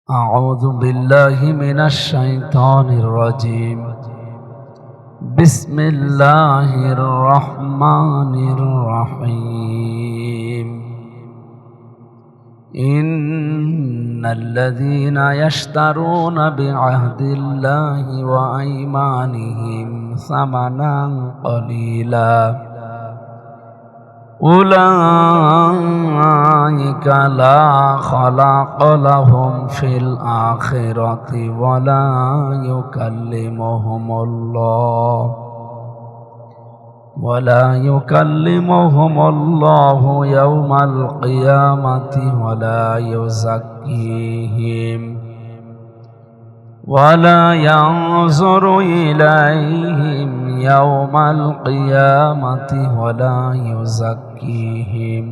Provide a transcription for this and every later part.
أعوذ بالله من الشيطان الرجيم. بسم الله الرحمن الرحيم. إن الذين يشترون بعهد الله وأيمانهم ثمنا قليلا أولئك لا خلاق لهم في الآخرة ولا يكلمهم الله يوم القيامة ولا ينظر إليهم يوم القيامة ولا يزكيهم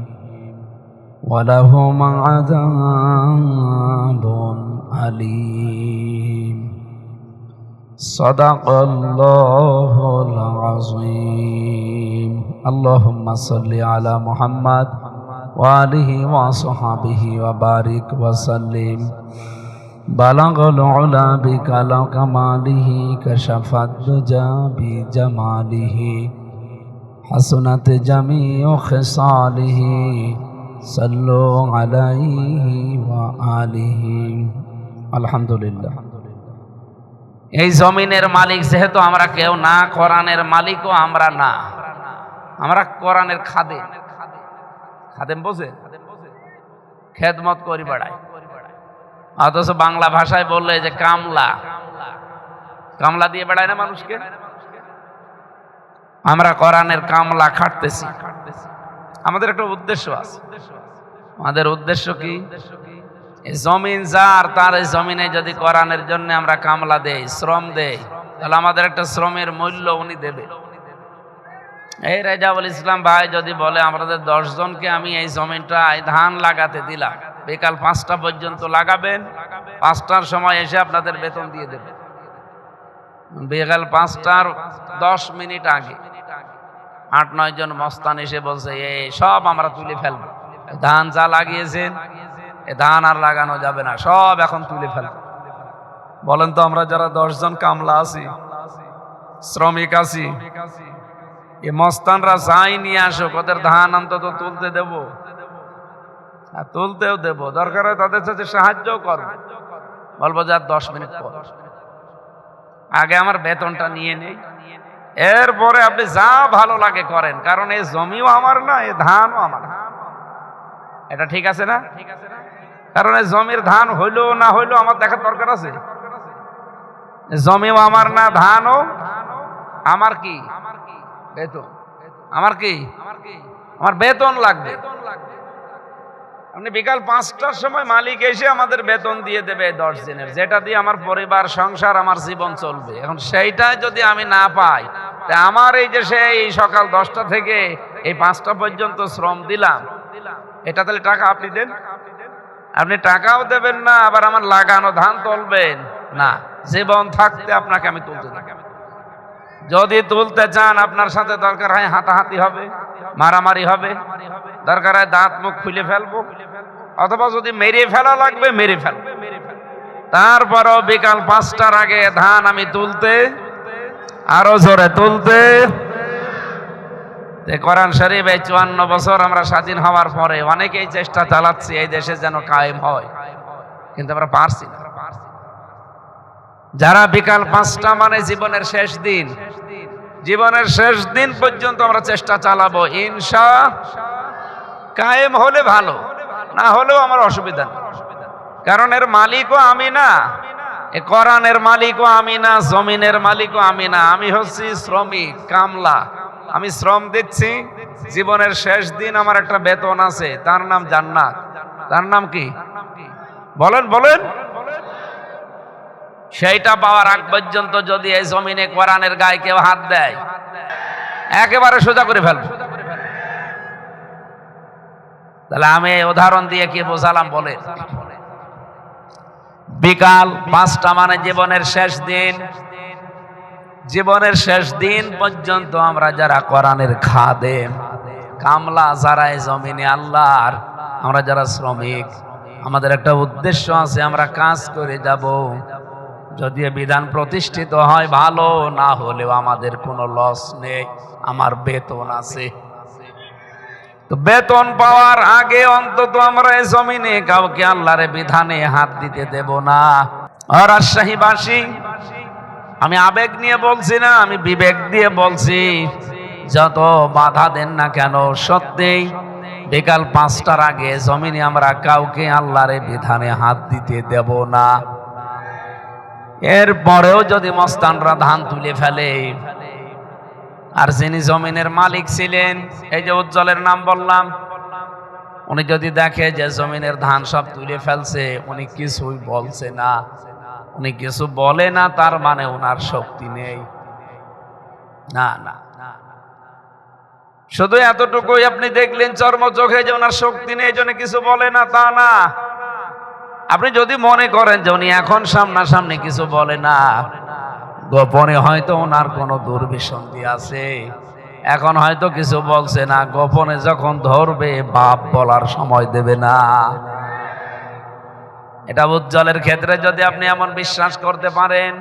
ولهم عذاب أليم. صدق الله العظيم. اللهم صل على محمد وآله وصحبه وبارك وسلم. بلغ العلا بكماله كشف الدجى بجماله حسنت جميع خصاله صلوا عليه وآله. আলহামদুলিল্লাহ। এই জমিনের মালিক যেহেতু আমরা কেউ না, কোরআনের মালিকও আমরা না, আমরা কোরআনের খাদেম। খাদেম বোঝে, খেদমত করি বেড়াই। অথচ বাংলা ভাষায় বললে যে কামলা, কামলা দিয়ে বেড়ায় না মানুষকে। আমরা কোরআনের কামলা খাটতেছি। আমাদের একটা উদ্দেশ্য আছে। আমাদের উদ্দেশ্য কি? জমিন যার, তার এই জমিনে যদি কোরআনের জন্য আমরা কামলা দেই, শ্রম দেই, তাহলে আমাদের একটা শ্রমের মূল্য উনি দেবে। এই রেজাউল ইসলাম ভাই যদি বলে আমাদের 10 জনকে আমি এই জমিনটায় ধান লাগাতে দিলাম, বিকাল 5টা পর্যন্ত লাগাবেন, 5টার সময় এসে আপনাদের বেতন দিয়ে দেবেন। বিকাল 5টার 10 মিনিট আগে 8-9 জন মস্তান এসে বলছে এই সব আমরা তুলে ফেলবো, ধান যা লাগিয়েছেন এ ধান আর লাগানো যাবে না, সব এখন তুলে ফেলবো। বলেন তো, আমরা যারা 10 জন কামলা আছি, শ্রমিক আছি, এই মস্তানরা যাই নিয়ে আসো, ওদের ধান অন্তত তুলতে দেব, আর তুলতেও দেব, দরকার হয় তাদের সাথে সাহায্যও করব। বলবো যে আর 10 মিনিট পর আগে আমার বেতনটা নিয়ে নেই, এরপরে আপনি যা ভালো লাগে করেন, কারণ এই জমিও আমার না, এই ধানও আমার না। এটা ঠিক আছে না? কারণ এই জমির ধান হইলো না হইলো আমার দেখার দরকার আছে। জমিও আমার না, ধানও আমার। কি বেতন আমার? কি আমার বেতন লাগবে। আপনি বিকাল 5টার সময় মালিক এসে আমাদের বেতন দিয়ে দেবে 10 দিনের, যেটা দিয়ে আমার পরিবার সংসার আমার জীবন চলবে। এখন সেইটা যদি আমি না পাই, তা আমার এই যে সেই সকাল 10টা থেকে এই 5টা পর্যন্ত শ্রম দিলাম, এটা তাহলে টাকা আপনি দেন? আপনি টাকাও দেবেন না, আবার আমার লাগানো ধান তুলবেন না। জীবন থাকতে আপনাকে আমি তুলতে দেব। যদি তুলতে চান, আপনার সাথে দরকার হয় হাতাহাতি হবে, মারামারি হবে, দরকার হয় দাঁত মুখ খুলে ফেলবো, অথবা যদি মেরে ফেলা লাগবে মেরে ফেলবো। তারপরও বিকাল 5টার আগে ধান আমি তুলতে, আরো জোরে তুলতে। কোরআন শরীফ এই 54 বছর আমরা স্বাধীন হওয়ার পরে অনেকেই চেষ্টা চালাচ্ছি এই দেশে যেন কায়েম হয়, কিন্তু আমরা পারছি না। যারা বিকাল 5টা মানে জীবনের শেষ দিন, জীবনের শেষ দিন পর্যন্ত আমরা চেষ্টা চালাবো, ইনশাআল্লাহ কায়েম হলে ভালো, না হলেও আমার অসুবিধা নেই। কারণ এর মালিকও আমি না, এ কোরআনের মালিকও আমি না, জমিনের মালিকও আমি না। আমি হচ্ছি শ্রমিক, কামলা। আমি শ্রম দিচ্ছি। জীবনের শেষ দিন আমার একটা বেতন আছে, তার নাম জান্নাত। তার নাম কি? বলেন বলেন। সেইটা পাওয়ার আগ পর্যন্ত যদি এই জমিনে কোরআনের গায়ে কেউ হাত দেয়, একেবারে সোজা করে ফেলবো। তাহলে আমি উদাহরণ দিয়ে কি বোঝালাম বলে? বিকাল 5টা মানে জীবনের শেষ দিন। জীবনের শেষ দিন পর্যন্ত আমরা যারা কোরআনের খাদেম, কামলা, যারা এই জমিনে আল্লাহর, আমরা যারা শ্রমিক, আমাদের একটা উদ্দেশ্য আছে, আমরা কাজ করে যাব। যদি এ বিধান প্রতিষ্ঠিত হয় ভালো, না হলেও আমাদের কোনো লস নেই, আমার বেতন আছে। তো বেতন পাওয়ার আগে অন্তত আমরা এই জমিনে কাউকে আল্লাহর বিধানে হাত দিতে দেব না। আর রাজশাহীবাসী, আমি আবেগ নিয়ে বলছি না, আমি বিবেক দিয়ে বলছি, যত বাধা দেন না কেন, সত্যি বিকাল 5টার আগে জমিনে আমরা কাউকে আল্লাহর বিধানে হাত দিতে দেব না। এরপরেও যদি মস্তানরা ধান তুলে ফেলে, আর যিনি জমিনের মালিক ছিলেন, এই যে উজ্জ্বলের নাম বললাম, উনি যদি দেখে যে জমিনের ধান সব তুলে ফেলছে, উনি কিছুই বলছে না, উনি কিছু বলে না, তার মানে ওনার শক্তি নেই। না না, শুধু এতটুকুই আপনি দেখলেন চর্ম চোখে যে ওনার শক্তি নেই, জন্য কিছু বলে না, তা না। আপনি যদি মনে করেন যে উনি এখন সামনাসামনি কিছু বলে না, গোপনে হয়তো ওনার কোনো দুর্বিসন্ধি আছে, এখন হয়তো কিছু বলছে না, গোপনে যখন ধরবে বাপ বলার সময় দেবে না। এটা উজ্জ্বলের ক্ষেত্রে যদি আপনি এমন বিশ্বাস করতে পারেন,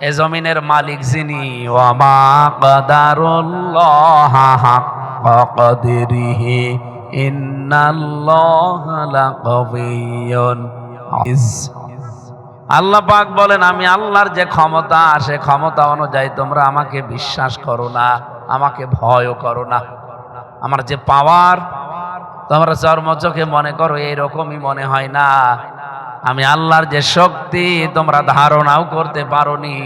এ জমিনের মালিক যিনি, ওয়ামা কাদারুল্লাহ হাক্কা কদরিহি ইন্নাল্লাহা লাকাবিয়্যুন আযীজ। আল্লাহ পাক বলেন, আমি আল্লাহর যে ক্ষমতা, সে ক্ষমতা অনুযায়ী তোমরা আমাকে বিশ্বাস করো না, আমাকে ভয়ও করো না। আমার যে পাওয়ার তোমরা চর্মচোখে মনে করো, এইরকমই মনে হয় না। আমি আল্লাহর যে শক্তি তোমরা ধারণাও করতে পারোনি।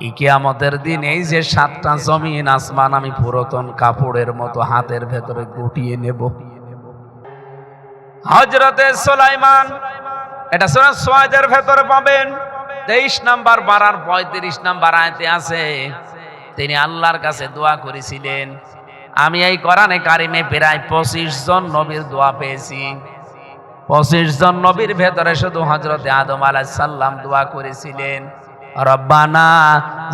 এই কিয়ামতের দিন এই যে 7টা জমিন আসমান আমি পুরাতন কাপড়ের মতো হাতের ভেতরে গুটিয়ে নেব। হযরতে সুলাইমান, এটা সূরা সুয়াদের ভেতরে পাবেন, 23 নম্বর পারার 35 নম্বর আয়াতে আছে। তিনি আল্লাহর কাছে দোয়া করেছিলেন। আমি এই কোরআনে কারিমে প্রায় 25 জন নবীর দোয়া পেয়েছি। 25 জন নবীর ভেতরে শুধু হযরতে আদম আলাইহিস সালাম দোয়া করেছিলেন, রব্বানা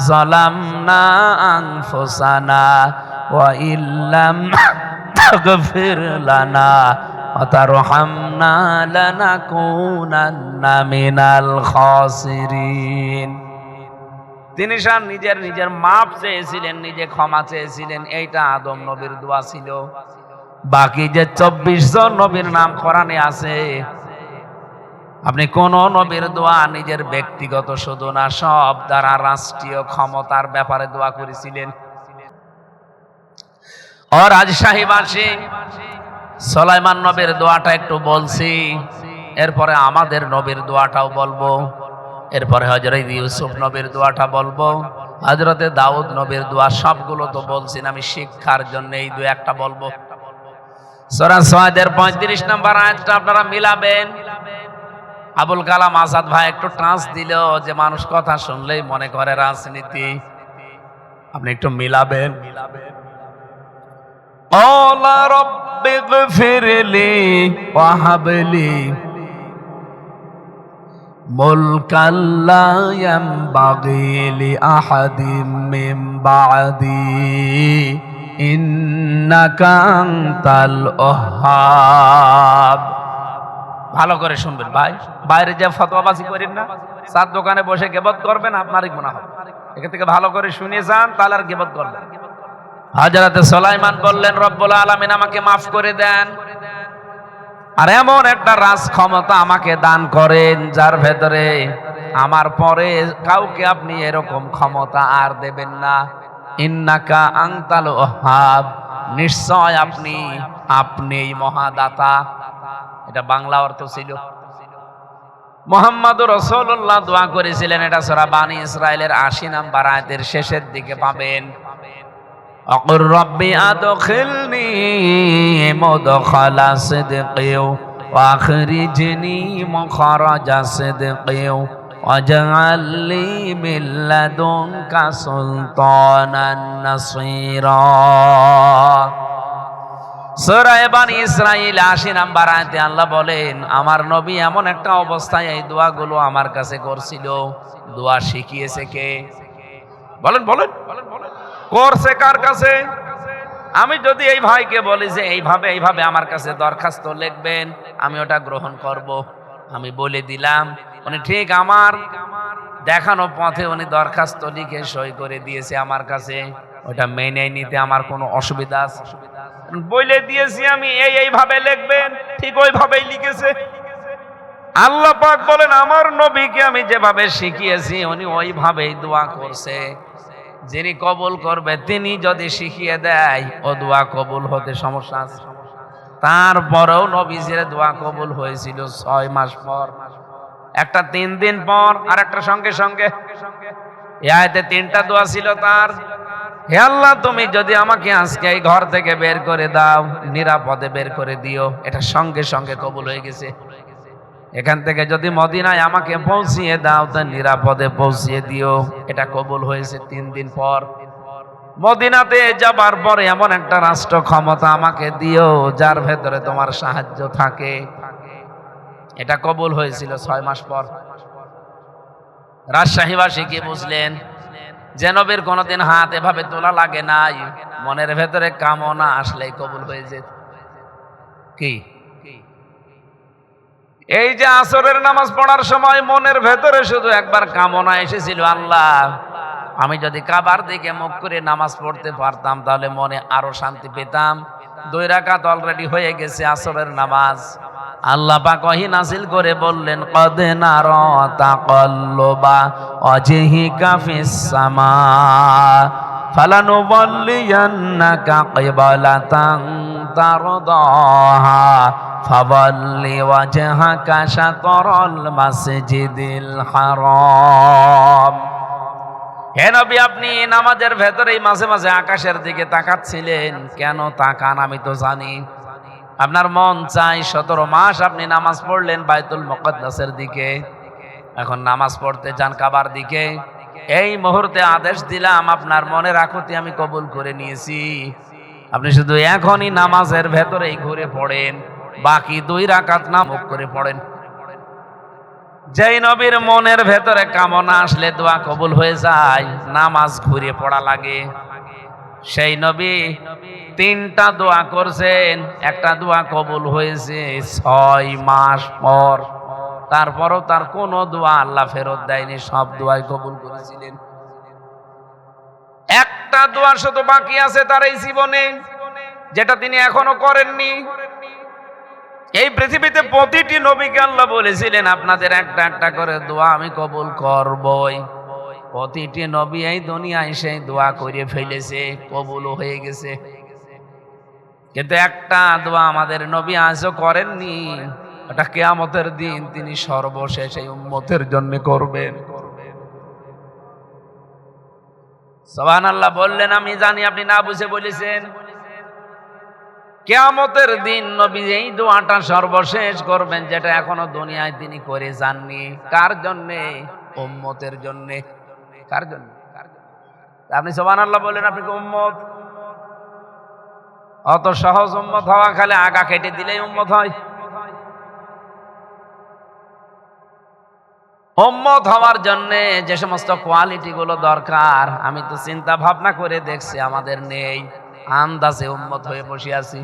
যালামনা আনফুসানা ওয়া ইল্লাম তাগফির লানা ওয়া তারহামনা লানাকুনান্না মিনাল খাসিরিন। তিনি নিজের মাপ চেয়েছিলেন, নিজে ক্ষমা চেয়েছিলেন, এইটা আদম নবীর দোয়া ছিল। বাকি যে 24 জন নবীর নাম কোরআনে আছে, আপনি কোন নবীর দোয়া নিজের ব্যক্তিগত শুধু না, সব দ্বারা রাষ্ট্রীয় ক্ষমতার ব্যাপারে দোয়া করেছিলেন। ও রাজশাহীবাসী, সুলাইমান নবীর দোয়াটা একটু বলছি, এরপরে আমাদের নবীর দোয়াটাও বলবো, এরপরে হযরত ইউসুফ নবীর দোয়াটা বলবো, হযরতে দাউদ নবীর দোয়া। সবগুলো তো বলছি না, আমি শিক্ষার জন্য এই 2-1টা বলবো। সূরা সুয়াদের 35 নম্বর আয়াতটা আপনারা মিলাবেন। আবুল কালাম আজাদ ভাই একটু ট্রান্স দিল, যে মানুষ কথা শুনলেই মনে করে রাজনীতি, আপনি একটু মিলাবেন। ওলা রব্বিগফিরলি ওয়া হাবলি মুলকাল লা ইয়ানবাগি লি আহাদিম মিন বা'দি ইন্নাকা আনতাল ওয়াহ্হাব। ভালো করে শুনবেন ভাই, বাইরে যে ফতোয়াবাজি করেন না, চার দোকানে বসে গিবত করবেন, আপনারই গুনাহ হবে। এখান থেকে ভালো করে শুনে যান, তাহলে আর গিবত করবেন। হযরতে সুলাইমান বললেন, রব্বুল আলামিন আমাকে মাফ করে দেন, আর এমন একটা রাজ ক্ষমতা আমাকে দান করেন যার ভেতরে আমার পরে কাউকে আপনি এরকম ক্ষমতা আর দেবেন না। ইন্নাকা আনতাল ওয়াহ্হাব, নিশ্চয় আপনি মহাদাতা। এটা বাংলা অর্থ ছিল। মুহাম্মদুর রাসূলুল্লাহ দোয়া করেছিলেন, এটা সূরা বানী ইসরাইলের 80 নম্বর আয়াতের শেষের দিকে পাবেন। আকুর রব্বি আদখিলনি মুদখালা সিদকিও ওয়া আখরিজনি মুখরাজা সিদকিও ওয়াজআল লি মিন লাদুনকা সুলতানান নাসীরা। সূরা বানী ইসরাইল 80 নম্বর আয়াতে আল্লাহ বলেন, আমার নবী এমন একটা অবস্থায় এই দোয়াগুলো আমার কাছে করছিল। দোয়া শিখিয়েছে কে? বলেন বলেন, করছে কার কাছে? আমি যদি এই ভাইকে বলি যে এইভাবে এইভাবে আমার কাছে দরখাস্ত লিখবেন, আমি ওটা গ্রহণ করব। আমি বলে দিলাম, উনি ঠিক আমার দেখানো পথে উনি দরখাস্ত লিখে সই করে দিয়েছে আমার কাছে। ওটা মেনে নিতে আমার কোনো অসুবিধা আছে? বলে দিয়েছি আমি এইভাবে লিখবেন, ঠিক ওইভাবেই লিখেছে। আল্লাহ পাক বলেন আমার নবীকে আমি যেভাবে শিখিয়েছি উনি ওইভাবেই দোয়া করছে। যিনি কবুল করবে তিনি যদি শিখিয়ে দেয় ও দোয়া কবুল হতে সমস্যা আছে? তারপরেও নবীজির দোয়া কবুল হয়েছিল 6 মাস পর, একটা 3 দিন পর, আর একটা সঙ্গে সঙ্গে। এই আয়াতে 3টা দোয়া ছিল তার। হে আল্লাহ, তুমি যদি আমাকে আজকে এই ঘর থেকে বের করে দাও, নিরাপদে বের করে দিও, এটা সঙ্গে সঙ্গে কবুল হয়ে গেছে। এখান থেকে যদি মদিনায় আমাকে পৌঁছিয়ে দাও, তা নিরাপদে পৌঁছিয়ে দিও, এটা কবুল হয়েছে 3 দিন পর। মদিনাতে যাবার পরে এমন একটা রাষ্ট্র ক্ষমতা আমাকে দিও যার ভেতরে তোমার সাহায্য থাকে, এটা কবুল হয়েছিল 6 মাস পর। রাজশাহীবাসী কি বুঝলেন? যে নবীর কোনোদিন হাত এভাবে তোলা লাগে নাই, মনের ভেতরে কামনা আসলেই কবুল হয়ে যেত। কি এই যে আসরের নামাজ পড়ার সময় মনের ভেতরে শুধু একবার কামনা এসেছিল, আল্লাহ আমি যদি কাবার দিকে মুখ করে নামাজ পড়তে পারতাম তাহলে মনে আরো শান্তি পেতাম। 2 রাকাত অলরেডি হয়ে গেছে আসরের নামাজ। আল্লাহ পাক ওহী নাযিল করে বললেন, কদ নারা তাকাল্লুবা ওয়াজহিকা ফিস সামা ফালানুওয়াল্লিয়ান্নাকা কিবলাতান তারদাহা ফাওয়াল্লি ওয়াজহাকা শাতরাল মাসজিদিল হারাম। হে নবী, আপনি নামাজের ভেতরেই মাঝে মাঝে আকাশের দিকে তাকাচ্ছিলেন। কেন তাকান আমি তো জানি। আপনার মন চাই 17 মাস আপনি নামাজ পড়লেন বাইতুল মুকাদ্দাসের দিকে, এখন নামাজ পড়তে যান কাবার দিকে। এই মুহূর্তে আদেশ দিলাম, আপনার মনের আকুতি আমি কবুল করে নিয়েছি। আপনি শুধু এখনই নামাজের ভেতরেই ঘুরে পড়েন, বাকি 2 রাকাত না মুখ করে পড়েন। যেই নবীর মনের ভেতরে কামনা আসলে দোয়া কবুল হয়ে যায়, নামাজ ঘুরে পড়া লাগে। সেই নবী 3টা দোয়া করছেন, একটা দোয়া কবুল হয়েছে 6 মাস পর। তারপরও তার কোনো দোয়া আল্লাহ ফেরত দেয়নি, সব দোয়াই কবুল করেছিলেন। একটা দোয়া শুধু বাকি আছে তার এই জীবনে, যেটা তিনি এখনো করেননি। এই পৃথিবীতে প্রতিটি নবীকে আল্লাহ বলেছিলেন আপনাদের একটা একটা করে দোয়া আমি কবুল করবই। প্রতিটি নবী এই দুনিয়ায় সেই দোয়া করে ফেলেছে, কবুলও হয়ে গেছে। কিন্তু একটা দোয়া আমাদের নবী আজও করেননি, এটা কিয়ামতের দিন তিনি সর্বশেষ এই উম্মতের জন্য করবেন। সুবহানাল্লাহ বললেন, আমি জানি আপনি না বুঝে বলেছেন। কিয়ামতের দিন নবী এই দোয়াটা সর্বশেষ করবেন, যেটা এখনো দুনিয়ায় তিনি করে যাননি। কার জন্যে? উম্মতের জন্যে। কার জন্য? আপনি সুবহানাল্লাহ বললেন, আপনি কি উম্মত? অত সহজ উম্মত হওয়া, খালি আগা কেটে দিলেই উম্মত হয়? উম্মত হওয়ার জন্য যে সমস্ত কোয়ালিটি গুলো দরকার আমি তো চিন্তা ভাবনা করে দেখছি আমাদের নেই, আন্দাজে উম্মত হয়ে বসে আছি।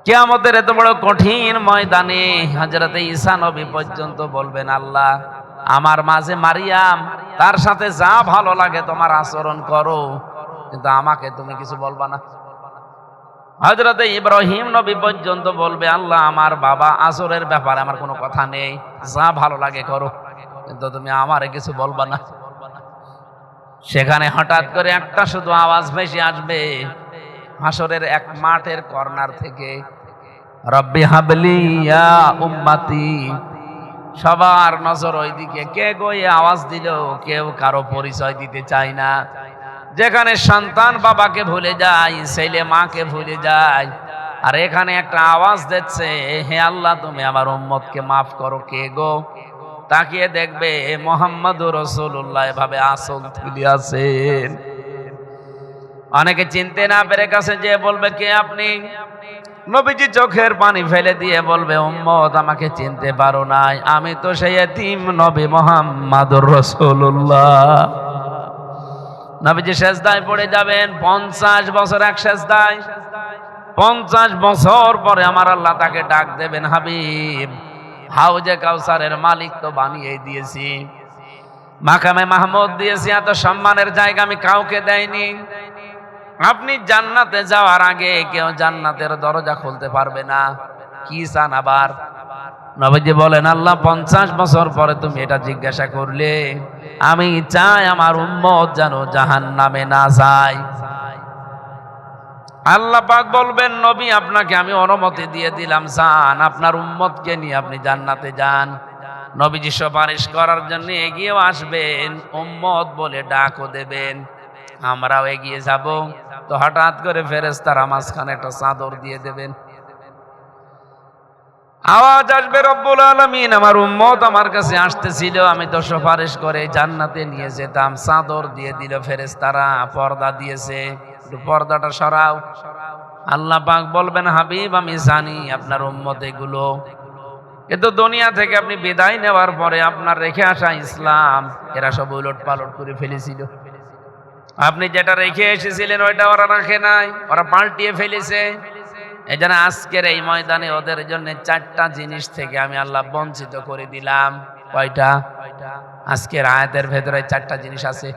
কিয়ামতের এত বড় কঠিন ময়দানে হযরতে ঈসা নবী পর্যন্ত বলবেন, আল্লাহ আমার মাঝে মারিয়াম, তার সাথে যা ভালো লাগে তোমার আচরণ করো, কিন্তু আমাকে তুমি কিছু বলবা না। হযরতে ইব্রাহিম নবী পর্যন্ত বলবে, আল্লাহ আমার বাবা আসরের ব্যাপারে আমার কোনো কথা নেই, যা ভালো লাগে করো, কিন্তু তুমি আমারে কিছু বলবা না। সেখানে হঠাৎ করে একটা শুধু আওয়াজ ভেসে আসবে হাসরের এক মাঠের কর্নার থেকে, রব্বি হাবলি ইয়া উম্মতি। সবার নজর ওইদিকে। কে গো এই আওয়াজ দিল? কেউ কারো পরিচয় দিতে চায় না। যেখানে সন্তান বাবাকে ভুলে যায়, ছেলে মাকে ভুলে যায়, আর এখানে একটা আওয়াজ দিচ্ছে, হে আল্লাহ তুমি আমার উম্মতকে মাফ করো। কে গো? তাকিয়ে দেখবে মুহাম্মদুর রাসূলুল্লাহ এভাবে আসল তুলে আছেন। অনেকে চিনতে না পেরে কাছে যে বলবে, কে আপনি? নবীজি চোখের পানি ফেলে দিয়ে বলবে, উম্মত আমাকে চিনতে পারো নাই, আমি তো সেই এতিম নবী মুহাম্মদুর রাসূলুল্লাহ। নবীজি সেজদায় পড়ে যাবেন 50 বছর এক সেজদায়। 50 বছর পরে আমার আল্লাহ তাকে ডাক দেবেন, হাবিব হাউজে কাউসারের মালিক তো বানিয়ে দিয়েছি, মাকামে মাহমুদ দিয়েছি, এত সম্মানের জায়গা আমি কাউকে দেয়নি। আপনি জান্নাতে যাওয়ার আগে কেউ জান্নাতের দরজা খুলতে পারবে না, কি চান আবার? নবীজি বলেন, আল্লাহ 50 বছর পরে তুমি এটা জিজ্ঞাসা করলে, আমি চাই আমার উম্মত যেন জাহান্নামে না যায়। আল্লাহ পাক বলবেন, নবী আপনাকে আমি অনুমতি দিয়ে দিলাম, যান আপনার উম্মতকে নিয়ে আপনি জান্নাতে যান। নবীজি সুপারিশ করার জন্য এগিয়েও আসবেন, উম্মত বলে ডাকও দেবেন, আমরাও এগিয়ে যাব। তো হঠাৎ করে ফেরেশতারা মাঝখানে একটা চাদর দিয়ে দেবেন, আওয়াজ আসবে, রব্বুল আলামিন আমার উম্মত আমার কাছে আসতেছিল, আমি তো সুপারিশ করে জান্নাতে নিয়ে যেতাম, চাদর দিয়ে দিল ফেরেশতারা, পর্দা দিয়েছে, পর্দাটা সরাও। আল্লাহ পাক বলবেন, হাবিব আমি জানি আপনার উম্মত এগুলো, কিন্তু দুনিয়া থেকে আপনি বিদায় নেওয়ার পরে আপনার রেখে আসা ইসলাম এরা সব উলট পালট করে ফেলেছিল। আপনি যেটা রেখে এসেছিলেন ওইটা ওরা রাখে নাই, ওরা পাল্টিয়ে ফেলেছে। এই জন্য আজকের এই ময়দানে ওদের জন্য 4টা জিনিস থেকে আমি আল্লাহ বঞ্চিত করে দিলাম। কয়টা? আজকের আয়াতের ভেতরে 4টা জিনিস আছে।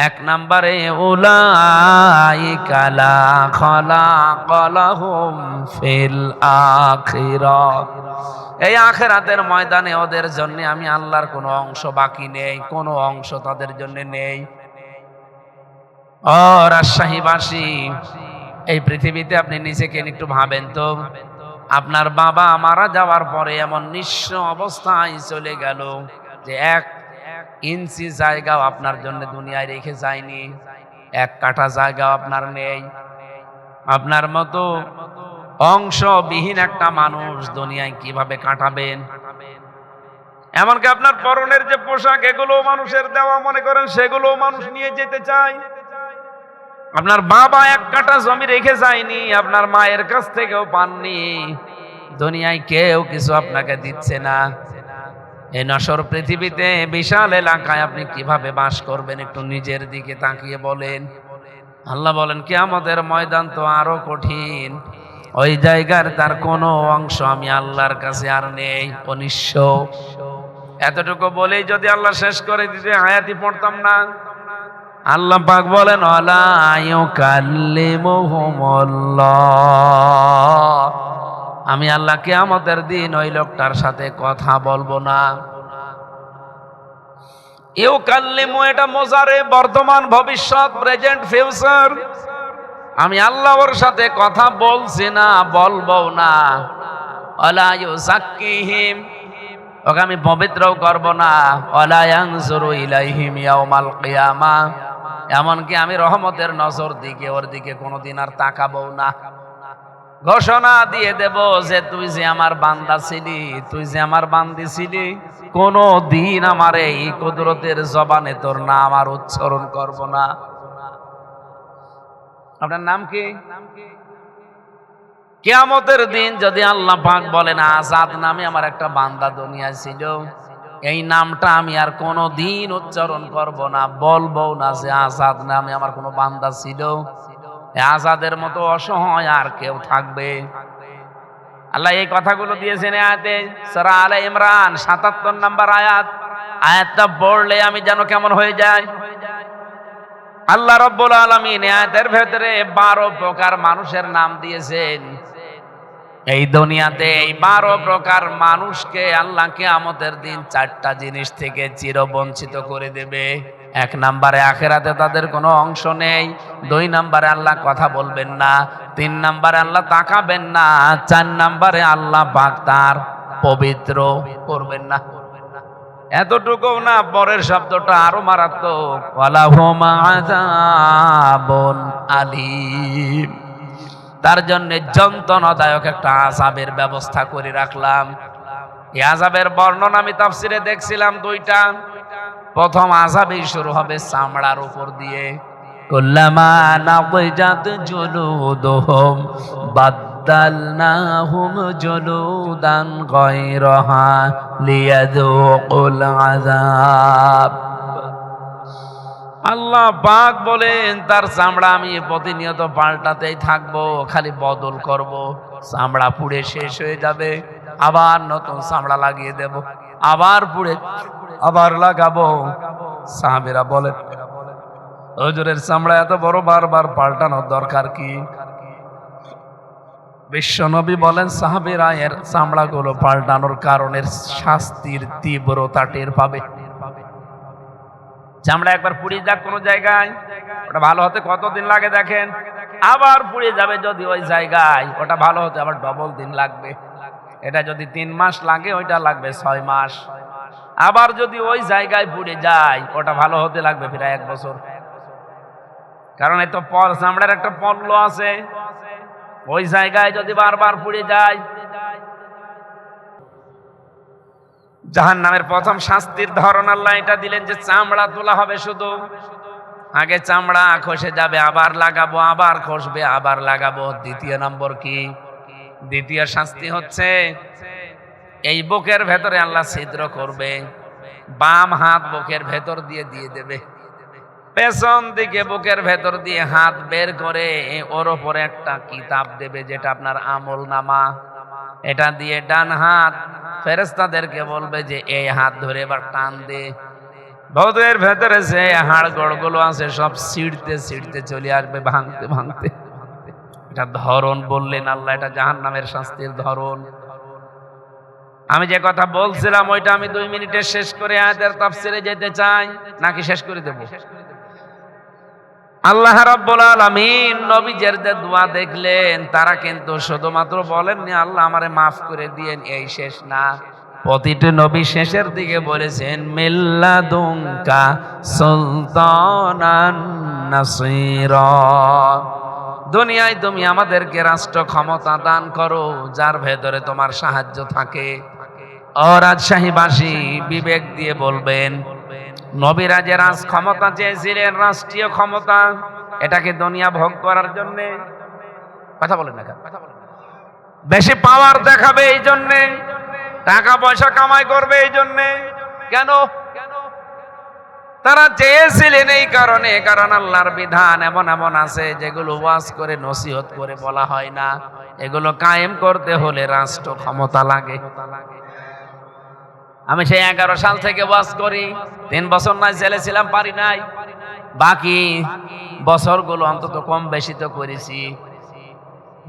1 নম্বরে, উলাইকা লা খালাক লাহুম ফিল আখিরাহ, এই আখিরাতের ময়দানে ওদের জন্য আমি আল্লাহর কোনো অংশ বাকি নেই, কোনো অংশ তাদের জন্য নেই। ও রাজশাহীবাসী, এই পৃথিবীতে আপনি নিজেকে একটু ভাবেন তো, আপনার বাবা মারা যাওয়ার পরে এমন নিঃস্ব অবস্থায় চলে গেল যে 1 ইঞ্চি জায়গাও আপনার জন্য দুনিয়ায় রেখে যায়নি, 1 কাঠা জায়গাও আপনার নেই। আপনার মতো অংশবিহীন একটা মানুষ দুনিয়ায় কিভাবে কাটাবেন? এমনকি আপনার পরনের যে পোশাক এগুলো মানুষের দেওয়া, মনে করেন সেগুলো মানুষ নিয়ে যেতে চায়। আপনার বাবা 1 কাঠা জমি রেখে যায়নি, আপনার মায়ের কাছ থেকেও পাননি, দুনিয়ায় কেউ কিছু আপনাকে দিচ্ছে না। এই নশ্বর পৃথিবীতে বিশাল এলাকায় আপনি কিভাবে বাস করবেন একটু নিজের দিকে তাকিয়ে বলেন। আল্লাহ বলেন, কিয়ামতের ময়দান তো আরো কঠিন, ওই জায়গার তার কোনো অংশ আমি আল্লাহর কাছে আর নেই, অনিশ্চ। এতটুকু বলেই যদি আল্লাহ শেষ করে দিতে আয়াতই পড়তাম না। আল্লাহ পাক বলেন, ওয়ালা ইউকাল্লিমুহুমুল্লাহ, আমি আল্লাহ কিয়ামতের দিন ওই লোকটার সাথে কথা বলবো না। ইউকাল্লিমু এটা মুজারে, বর্তমান ভবিষ্যৎ, প্রেজেন্ট ফিউচার। আমি আল্লাহ ওর সাথে কথা বলছি না, বলবো না। ওয়ালা ইউযাক্কিহিম, ওকে আমি পবিত্রও করব না। ওয়ালা ইয়ানজুরু ইলাইহিম ইয়াউমাল কিয়ামাহ, এমনকি আমি রহমতের নজর দিকে ওর দিকে কোনোদিন আর তাকাবো না। ঘোষণা দিয়ে দেব যে তুই যে আমার বান্দা ছিলি, তুই যে আমার বান্দি ছিলি, কোনো দিন আমার এই কুদরতের জবানে তোর নাম আর উচ্চারণ করব না। আপনার নাম কি? কিয়ামতের দিন যদি আল্লাহ পাক বলেন, আজাদ নামে আমার একটা বান্দা দুনিয়ায় ছিল, এই নামটা আমি আর কোনো দিন উচ্চারণ করব না, বলবো না যে আজাদ নামে আমার কোনো বান্দা ছিল। আজাদের মতো অসহায় আর কেউ থাকবে? আল্লাহ এই কথাগুলো দিয়েছেন আয়াতে, সূরা আলে ইমরান ৭৭ নম্বর আয়াত। আয়াতটা পড়লে আমি যেন কেমন হয়ে যায়। আল্লাহ রাব্বুল আলামিন আয়াতের ভেতরে 12 প্রকার মানুষের নাম দিয়েছেন। এই দুনিয়াতে এই 12 প্রকার মানুষকে আল্লাহ কিয়ামতের দিন 4টা জিনিস থেকে চিরবঞ্চিত করে দেবে। 1 নম্বরে আখিরাতে তাদের কোনো অংশ নেই, 2 নম্বরে আল্লাহ কথা বলবেন না, 3 নম্বরে আল্লাহ তাকাবেন না, 4 নম্বরে আল্লাহ পাক তার পবিত্র করবেন না। এতটুকু না, পরের শব্দটা আরো মারাত্মক, ওয়ালাহুম আযাবুন আলীম, তার জন্য যন্ত্রণাদায়ক একটা আযাবের ব্যবস্থা করে রাখলাম। এই আযাবের বর্ণনা আমি তাফসিরে দেখছিলাম 2টা। প্রথম আযাবই শুরু হবে চামড়ার উপর দিয়ে, কুল্লামা নাযিজাত জুলুদুহুম বাদদালনাহুম জুলুদান গায়রাহা লিয়াযুকুল আযাব। আল্লাহ পাক বলেন তার চামড়া আমি প্রতিনিয়ত পাল্টাতেই থাকবো, খালি বদল করব। চামড়া পুড়ে শেষ হয়ে যাবে, আবার নতুন চামড়া লাগিয়ে দেব, আবার পুড়ে আবার লাগাবো। সাহাবীরা বলেন, হুজুরের চামড়া এত বড় বারবার পাল্টানোর দরকার কি? বিশ্বনবী বলেন, সাহাবীরা এর চামড়াগুলো পাল্টানোর কারণে শাস্তির তীব্রতা টের পাবে। চামড়া একবার পুড়ে যাক কোনো জায়গায়, ওটা ভালো হতে কতদিন লাগে দেখেন। আবার পুড়ে যাবে যদি ওই জায়গায়, ওটা ভালো হতে আবার ডবল দিন লাগবে। এটা যদি 3 মাস লাগে, ওইটা লাগবে 6 মাস। আবার যদি ওই জায়গায় পুড়ে যায়, ওটা ভালো হতে লাগবে প্রায় 1 বছর। কারণ এই তো চামড়ার একটা পল্ল আছে, ওই জায়গায় যদি বারবার পুড়ে যায়। জাহান্নামের প্রথম শাস্তির ধরন আল্লাহ এটা দিলেন যে চামড়া তোলা হবে শুধু। আগে চামড়া খসে যাবে, আবার লাগাবো, আবার খসবে, আবার লাগাবো। দ্বিতীয় নম্বর কি? দ্বিতীয় শাস্তি হচ্ছে এই বুকের ভেতরে আল্লাহ ছিদ্র করবে, বাম হাত বুকের ভেতর দিয়ে দেবে, পেছন দিকে বুকের ভেতর দিয়ে হাত বের করে ওর ওপরে একটা কিতাব দেবে, যেটা আপনার আমল নামা। এটা দিয়ে ডান হাত ফেরেশতাদেরকে বলবে যে এই হাত ধরে এবার টান দে। বুকের ভেতরে যে হাড় গোড়গুলো আছে সব ছিঁড়তে চলে আসবে, ভাঙতে। এটা ধরন বললেন আল্লাহ, এটা জাহান্নামের শাস্তির ধরন। আমি যে কথা বলছিলাম ওইটা আমি 2 মিনিটে শেষ করে আয়াতের তাফসিরে যেতে চাই, নাকি শেষ করে দেব? আল্লাহ রাব্বুল আলামিন নবীদের যে দোয়া দেখলেন, তারা কিন্তু শুধুমাত্র বলেননি আল্লাহ আমারে মাফ করে দিয়েন, এই শেষ না। প্রতিটি নবী শেষের দিকে বলেছেন মিল্লাদুনকা সুলতানান নাসীরা। দুনিয়ায় তুমি আমাদেরকে রাষ্ট্র ক্ষমতা দান করো যার ভেতরে তোমার সাহায্য থাকে। ও রাজশাহীবাসী বিবেক দিয়ে বলবেন, নবীরা যে রাজ ক্ষমতা চেয়েছিলেন, রাষ্ট্রীয় ক্ষমতা, এটাকে দুনিয়া ভোগ করার জন্য? কথা বলেন না, বেশি পাওয়ার দেখাবে এই জন্যে, টাকা পয়সা কামাই করবে এই জন্যে? কেন? তারা চেয়েছিলেন এই কারণে, কারণ আল্লাহর বিধান এমন এমন আছে যেগুলো ওয়াজ করে নসিহত করে বলা হয় না। এগুলো কায়েম করতে হলে রাষ্ট্র ক্ষমতা লাগে। আমি সেই 11 সাল থেকে ওয়াজ করি, 3 বছর নাই জেলে ছিলাম, পারি নাই। বাকি বছরগুলো অন্তত কম বেশি তো করেছি।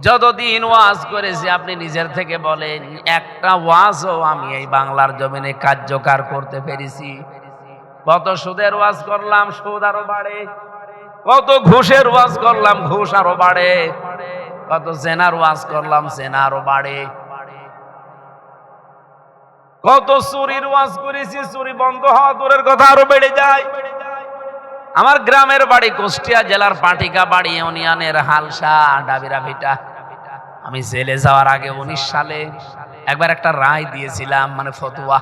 যতদিন ওয়াজ করেছি আপনি নিজের থেকে বলেন, একটা ওয়াজও আমি এই বাংলার জমিনে কার্যকর করতে পেরেছি? কত সুদের ওয়াজ করলাম, সুদ আরো বাড়ে। কত ঘুষের ওয়াজ করলাম, ঘুষ আরো বাড়ে। কত জেনার ওয়াজ করলাম, জেনা আরো বাড়ে। কত চুরির ওয়াজ করেছি, চুরি বন্ধ হওয়া দূরের কথা আরো বেড়ে যায়। আমার গ্রামের বাড়ি কুষ্টিয়া জেলার পাটিকা বাড়ি ইউনিয়নের হালসা ডাবিরা ভিটা। আমি জেলে যাওয়ার আগে 19 সালে একবার একটা রায় দিয়েছিলাম, মানে ফতোয়া।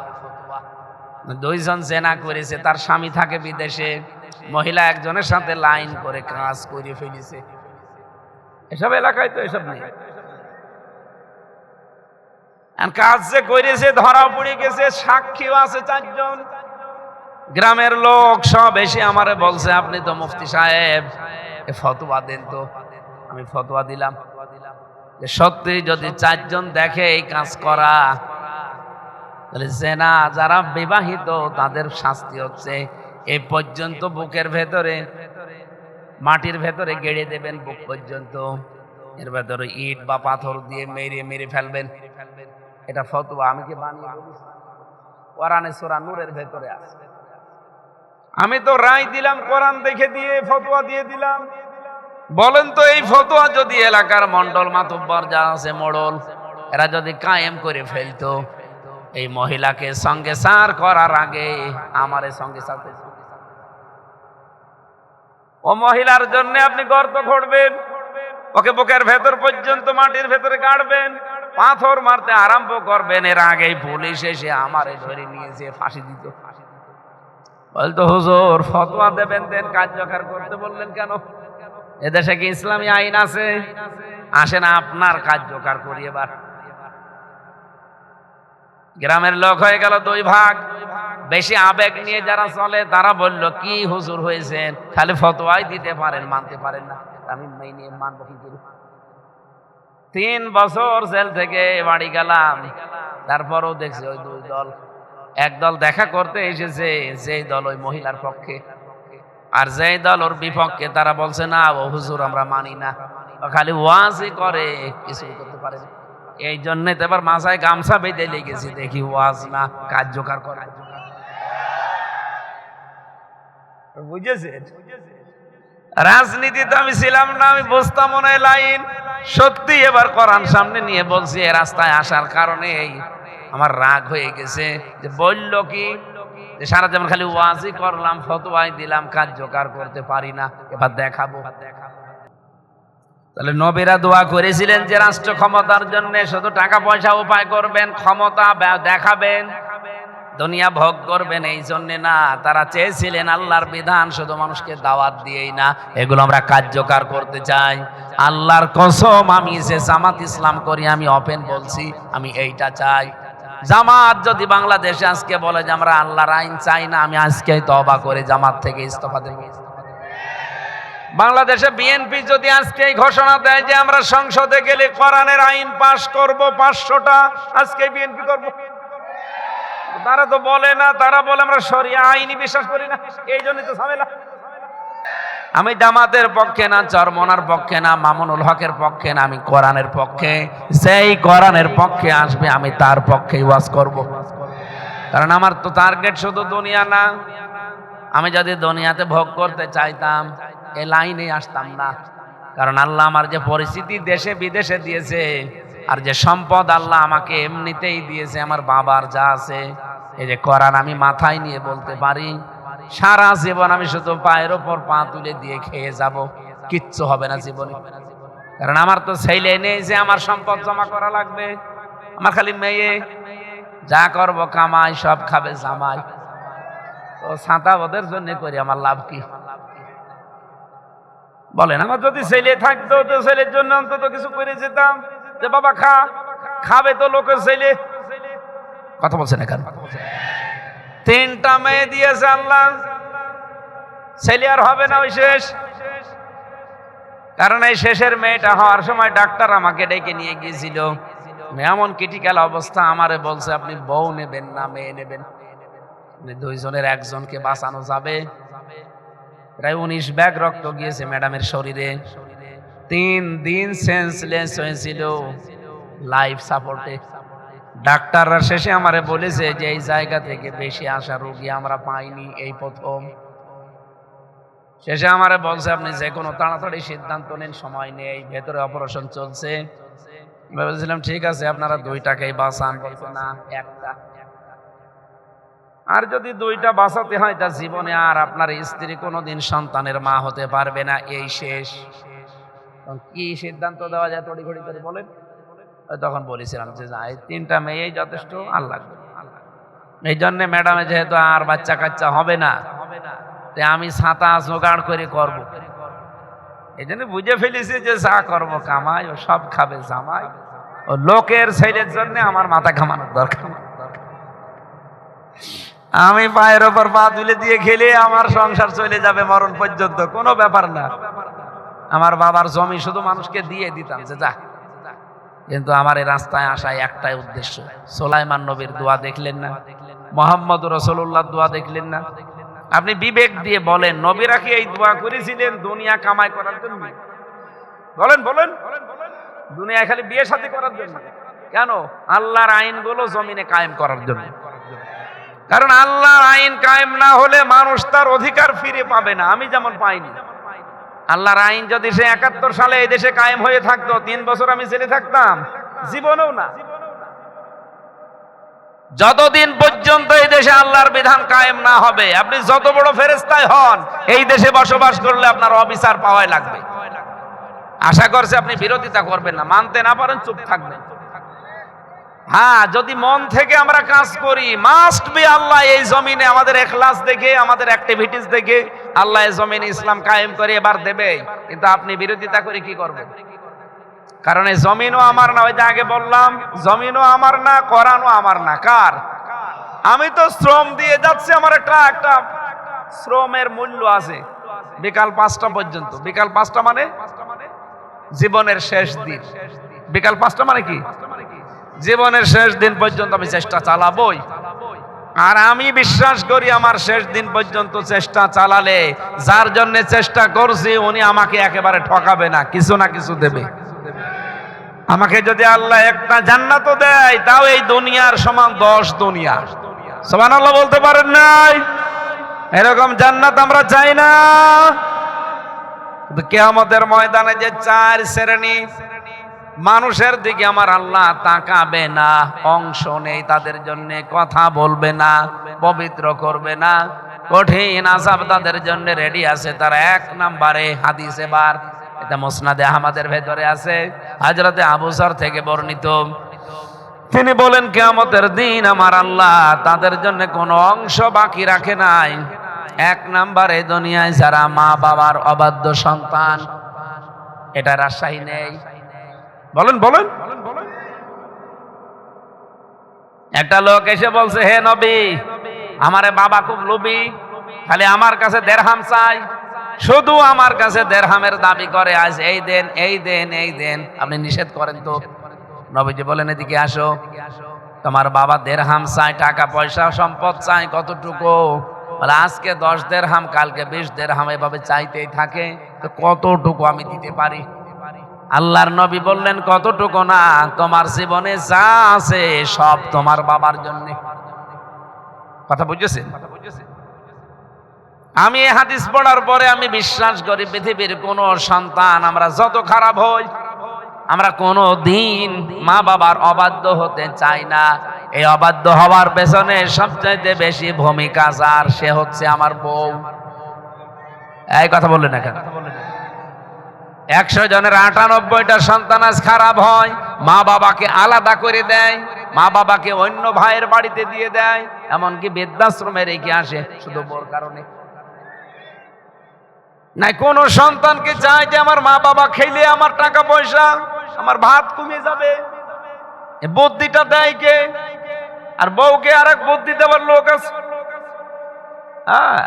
2 জন জেনা করেছে, তার স্বামী থাকে বিদেশে, মহিলা একজনের সাথে লাইন করে কাজ করে ফেলেছে। এসব এলাকায় তো এসব নেই। কাজ যে করেছে ধরা পড়ে গেছে, সাক্ষীও আছে 4 জন। গ্রামের লোক সব এসে আমারে বলছে, আপনি তো মুফতি সাহেব, ফতোয়া দেন তো। আমি ফতোয়া দিলাম যে সত্যি যদি 4 জন দেখে এই কাজ করা, তাহলে জেনা যারা বিবাহিত তাদের শাস্তি হচ্ছে এই পর্যন্ত বুকের ভেতরে, মাটির ভেতরে গেড়ে দেবেন বুক পর্যন্ত, এর ভেতরে ইট বা পাথর দিয়ে মেরে ফেলবেন। এটা ফতোয়া, আমি কি বানিয়ে বলছি? কোরআনে সূরা নূরের ভেতরে আছে। আমি তো রায় দিলাম কোরআন দেখে দিয়ে, ফতোয়া দিয়ে দিলাম। বলেন তো এই ফতোয়া যদি এলাকার মন্ডল মাতব্বর যা আছে মোড়ল, এরা যদি কায়েম করে ফেলতো, এই মহিলাকে সঙ্গে সার করার আগে আমারে সঙ্গে সাথে, ও মহিলার জন্য আপনি গর্ত খোঁড়বেন, ওকে বুকের ভেতর পর্যন্ত মাটির ভেতরে গাড়বেন, পাথর মারতে আরম্ভ করবেন, এর আগেই পুলিশ এসে আমারে ধরে নিয়েছে ফাঁসি দিত। বলতো হুজুর ফতোয়া দেবেন, দেন, কার্যকর করতে বললেন কেন? এদেশে কি ইসলামী আইন আছে? আসে না আপনার কার্যকর করি এবার। গ্রামের লোক হয়ে গেল 2 ভাগ। বেশি আবেগ নিয়ে যারা চলে তারা বলল, কি হুজুর হয়েছেন, খালি ফতোয়াই দিতে পারেন, মানতে পারেন না। আমি মানবো কি করে? 3 বছর জেল থেকে বাড়ি গেলাম, তারপরও দেখছি ওই দুই দল, এক দল দেখা করতে এসেছে, যেই দল ওই মহিলার পক্ষে, আর যেই দল ওর বিপক্ষে, তারা বলছে না ও হুজুর আমরা মানি না, খালি ওয়াজই করে, কিছু করতে পারে না। এই জন্য তো এবার মাথায় গামছা বেঁধে লেগেছি, দেখি ওয়াজ না কার্যকর করে। বুঝেছেন? রাজনীতিতে আমি ছিলাম না, আমি বুঝতাম মনে হয় লাইন। সত্যি এবার কোরআন সামনে নিয়ে বলছি, এই রাস্তায় আসার কারণে আমার রাগ হয়ে গেছে। যে বলল কি, সারা যেমন খালি ওয়াজই করলাম, ফতোয়াই দিলাম, কার্যকর করতে পারি না, এবার দেখাবো। তাহলে নবীরা দোয়া করেছিলেন যে রাষ্ট্র ক্ষমতার জন্য শুধু টাকা পয়সা উপায় করবেন, ক্ষমতা দেখাবেন, দুনিয়া ভোগ করবেন, এই জন্য না। তারা চেয়েছিলেন আল্লাহর বিধান শুধু মানুষকে দাওয়াত দিয়েই না, এগুলো আমরা কার্যকর করতে চাই। আল্লাহর কসম, আমি যে জামাত ইসলাম করি, আমি ওপেন বলছি, আমি এইটা চাই। জামাত যদি বাংলাদেশে আজকে বলে যে আমরা আল্লাহর আইন চাই না, আমি আজকেই তওবা করে জামাত থেকে ইস্তফা দেব। বাংলাদেশে বিএনপি যদি আজকে ঘোষণা দেয় যে আমরা সংসদে গেলে কোরআনের আইন পাশ করব 500টা, আজকে বিএনপি করব। তারা তো বলে না, তারা বলে আমরা শরিয়া আইনি বিশ্বাস করি না, এই জন্যই তো ঝামেলা। আমি জামাতের পক্ষে না, চরমনার পক্ষে না, মামুনুল হকের পক্ষে না, আমি কোরআনের পক্ষে। সেই কোরআনের পক্ষে আসবে, আমি তার পক্ষে ওয়াজ করব। কারণ আমার তো টার্গেট শুধু দুনিয়া না। আমি যদি দুনিয়াতে ভোগ করতে চাইতাম, এই লাইনে আসতাম না। কারণ আল্লাহ আমার যে পরিস্থিতি দেশে বিদেশে দিয়েছে, আর যে সম্পদ আল্লাহ আমাকে এমনিতেই দিয়েছে, আমার বাবার যা আছে, এই যে কোরআন আমি মাথায় নিয়ে বলতে পারি, সারা জীবন আমি শুধু পায়ের ওপর পা তুলে দিয়ে খেয়ে যাব, কিচ্ছু হবে না জীবনে। কারণ আমার তো ছেলে নেই যে আমার সম্পদ জমা করা লাগবে, আমার খালি মেয়ে, যা করব কামাই, সব খাবে জামাই। তো ছাতা ওদের জন্য করি, আমার লাভ কি বলেন? আমার যদি ছেলে থাকতো তো ছেলের জন্য অন্তত কিছু করে যেতাম, যে বাবা খাবে তো লোকের ছেলে। কথা বলছেন এখানে? 3টা মেয়ে দিয়েছে আল্লাহ, ছেলে আর হবে না, ওই শেষ। কারণ এই শেষের মেয়েটা হওয়ার সময় ডাক্তার আমাকে ডেকে নিয়ে গিয়েছিল, এমন ক্রিটিক্যাল অবস্থা, আমারে বলছে আপনি বউ নেবেন না মেয়ে নেবেন, দুইজনের একজনকে বাঁচানো যাবে। প্রায় 19 ব্যাগ রক্ত গিয়েছে ম্যাডামের শরীরে, 3 দিন সেন্সলেস হয়েছিল, লাইফ সাপোর্টে। ডাক্তাররা শেষে আমারে বলেছে যে এই জায়গা থেকে বেশি আসা রোগী আমরা পাইনি, এই প্রথম। শেষে আমারে বলছে আপনি যে কোনো তাড়াতাড়ি সিদ্ধান্ত নেন, সময় নেই, ভেতরে অপারেশন চলছে। বলেছিলাম ঠিক আছে, আপনারা 2টাকেই বাঁচান। বলছে না, 1টা। আর যদি 2টা বাঁচাতে হয়, তা জীবনে আর আপনার স্ত্রী কোনোদিন সন্তানের মা হতে পারবে না, এই শেষ। কি সিদ্ধান্ত দেওয়া যায় তড়িঘড়ি করে বলেন? তখন বলেছিলাম যে না, এই 3টা মেয়েই যথেষ্ট, আল্লাহ। এই জন্য ম্যাডামে যেহেতু আর বাচ্চা কাচ্চা হবে না, তাই আমি ছাতা জোগাড় করে করব। এই জন্য বুঝে ফেলেছি যে যা করব কামাই, ও সব খাবে জামাই, ও লোকের ছেলের জন্য আমার মাথা ঘামানোর দরকার। আমি পায়ের ওপর পা তুলে দিয়ে খেলে আমার সংসার চলে যাবে মরণ পর্যন্ত, কোনো ব্যাপার না। আমার বাবার জমি শুধু মানুষকে দিয়ে দিতাম যে যা। কিন্তু আমার এই রাস্তায় আসায় একটাই উদ্দেশ্য। সুলাইমান নবীর দোয়া দেখলেন না? মুহাম্মদ রাসূলুল্লাহর দোয়া দেখলেন না? আপনি বিবেক দিয়ে বলেন, নবীরা কি এই দোয়া করেছিলেন দুনিয়া কামাই করার জন্য? বলেন বলেন। দুনিয়া খালি বিয়ে শাদী করার জন্য কেন? আল্লাহর আইনগুলো জমিনে কায়েম করার জন্য। কারণ আল্লাহর আইন কায়েম না হলে মানুষ তার অধিকার ফিরে পাবে না, আমি যেমন পাইনি। আল্লাহর আইন যদি সে 71 সালে এই দেশে কায়েম হয়ে থাকতো, 3 বছর আমি জেলে থাকতাম? জীবনেও না। যতদিন পর্যন্ত এই দেশে আল্লাহর বিধান কায়েম না হবে, আপনি যত বড় ফেরেশতাই হন, এই দেশে বসবাস করলে আপনার অবিচার পাওয়াই লাগবে। আশা করছে আপনি বিরোধিতা করবেন না, মানতে না পারেন চুপ থাকবেন। হ্যাঁ, যদি মন থেকে আমরা কাজ করি, মাস্ট বি আল্লাহ এই জমিনে আমাদের ইখলাস দেখে, আমাদের অ্যাক্টিভিটিস দেখে আল্লাহ এই জমিনে ইসলাম কায়েম করে এবার দেবে। কিন্তু আপনি বিরোধিতা করে কি করবেন? কারণ এই জমিনও আমার না, ওই যে আগে বললাম, জমিনও আমার না, কোরআনও আমার না। কার? আমি তো শ্রম দিয়ে যাচ্ছি, আমার একটা শ্রমের মূল্য আছে বিকাল 5টা পর্যন্ত। বিকাল 5টা মানে জীবনের শেষ দিন। বিকাল 5টা মানে কি? জীবনের শেষ দিন পর্যন্ত আমি চেষ্টা চালাবই। আর আমি বিশ্বাস করি আমার শেষ দিন পর্যন্ত চেষ্টা চালালে যার জন্য চেষ্টা করছি উনি আমাকে একেবারে ঠকাবে না, কিছু না কিছু দেবে। আমাকে যদি আল্লাহ একটা জান্নাতও দেয় তাও এই দুনিয়ার সমান 10 দুনিয়া। সুবহানাল্লাহ বলতে পারেন নাই? এরকম জান্নাত আমরা চাই না। কিয়ামতের ময়দানে যে 4 শ্রেণী মানুষের দিকে আমার আল্লাহ তাকাবে না, অংশ নেই তাদের জন্য, কথা বলবে না, পবিত্র করবে না, কঠিন আযাব তাদের জন্য রেডি আছে। তার 1 নম্বরে হাদিসে বার, এটা মুসনাদে আহমদের ভেতরে আছে, হযরতে আবু যর থেকে বর্ণিত। তিনি বলেন কিয়ামতের দিন আমার আল্লাহ তাদের জন্য কোনো অংশ বাকি রাখে নাই। 1 নম্বরে দুনিয়ায় যারা মা বাবার অবাধ্য সন্তান, এটা রাজশাহী নেই। বলেন বলেন। একটা লোক এসে বলছে, হে নবী, আমারে বাবা খুব লোভী, খালি আমার কাছে দেরহাম চাই, শুধু আমার কাছে দেরহামের দাবি করে, আজ এই দেন এই দেন এই দেন। আপনি নিষেধ করেন তো। নবীজি বলেন, এদিকে আসো, তোমার বাবা দেরহাম চাই, টাকা পয়সা সম্পদ চাই, কতটুকু? বলে আজকে 10 দেরহাম, কালকে 20 দেরহাম, এভাবে চাইতেই থাকে। তো কতটুকু আমি দিতে পারি? আল্লাহর নবী বললেন, কতটুকু না, তোমার জীবনে যা আছে সব তোমার বাবার জন্য। কথা বুঝেছেন? আমি এই হাদিস পড়ার পরে আমি বিশ্বাস করি পৃথিবীর কোন সন্তান, আমরা যত খারাপ হই, আমরা কোনো দিন মা বাবার অবাধ্য হতে চাই না। এই অবাধ্য হওয়ার পেছনে সবচাইতে বেশি ভূমিকা যার, সে হচ্ছে আমার বউ। এই কথা বললেন না কেন? 100 জনের 98টা সন্তান আজ খারাপ হয়, মা বাবাকে আলাদা করে দেয়, মা বাবাকে অন্য ভাইয়ের বাড়িতে দিয়ে দেয়, এমনকি বৃদ্ধাশ্রমে রেখে আসে শুধু বোর কারণে। নাই কোন সন্তানকে চায় যে আমার মা বাবা খেলে আমার টাকা পয়সা, আমার ভাত কমে যাবে। এই বুদ্ধিটা দেয় কে? আর বউকে আরেক বুদ্ধি দেওয়ার লোক আছে। হ্যাঁ,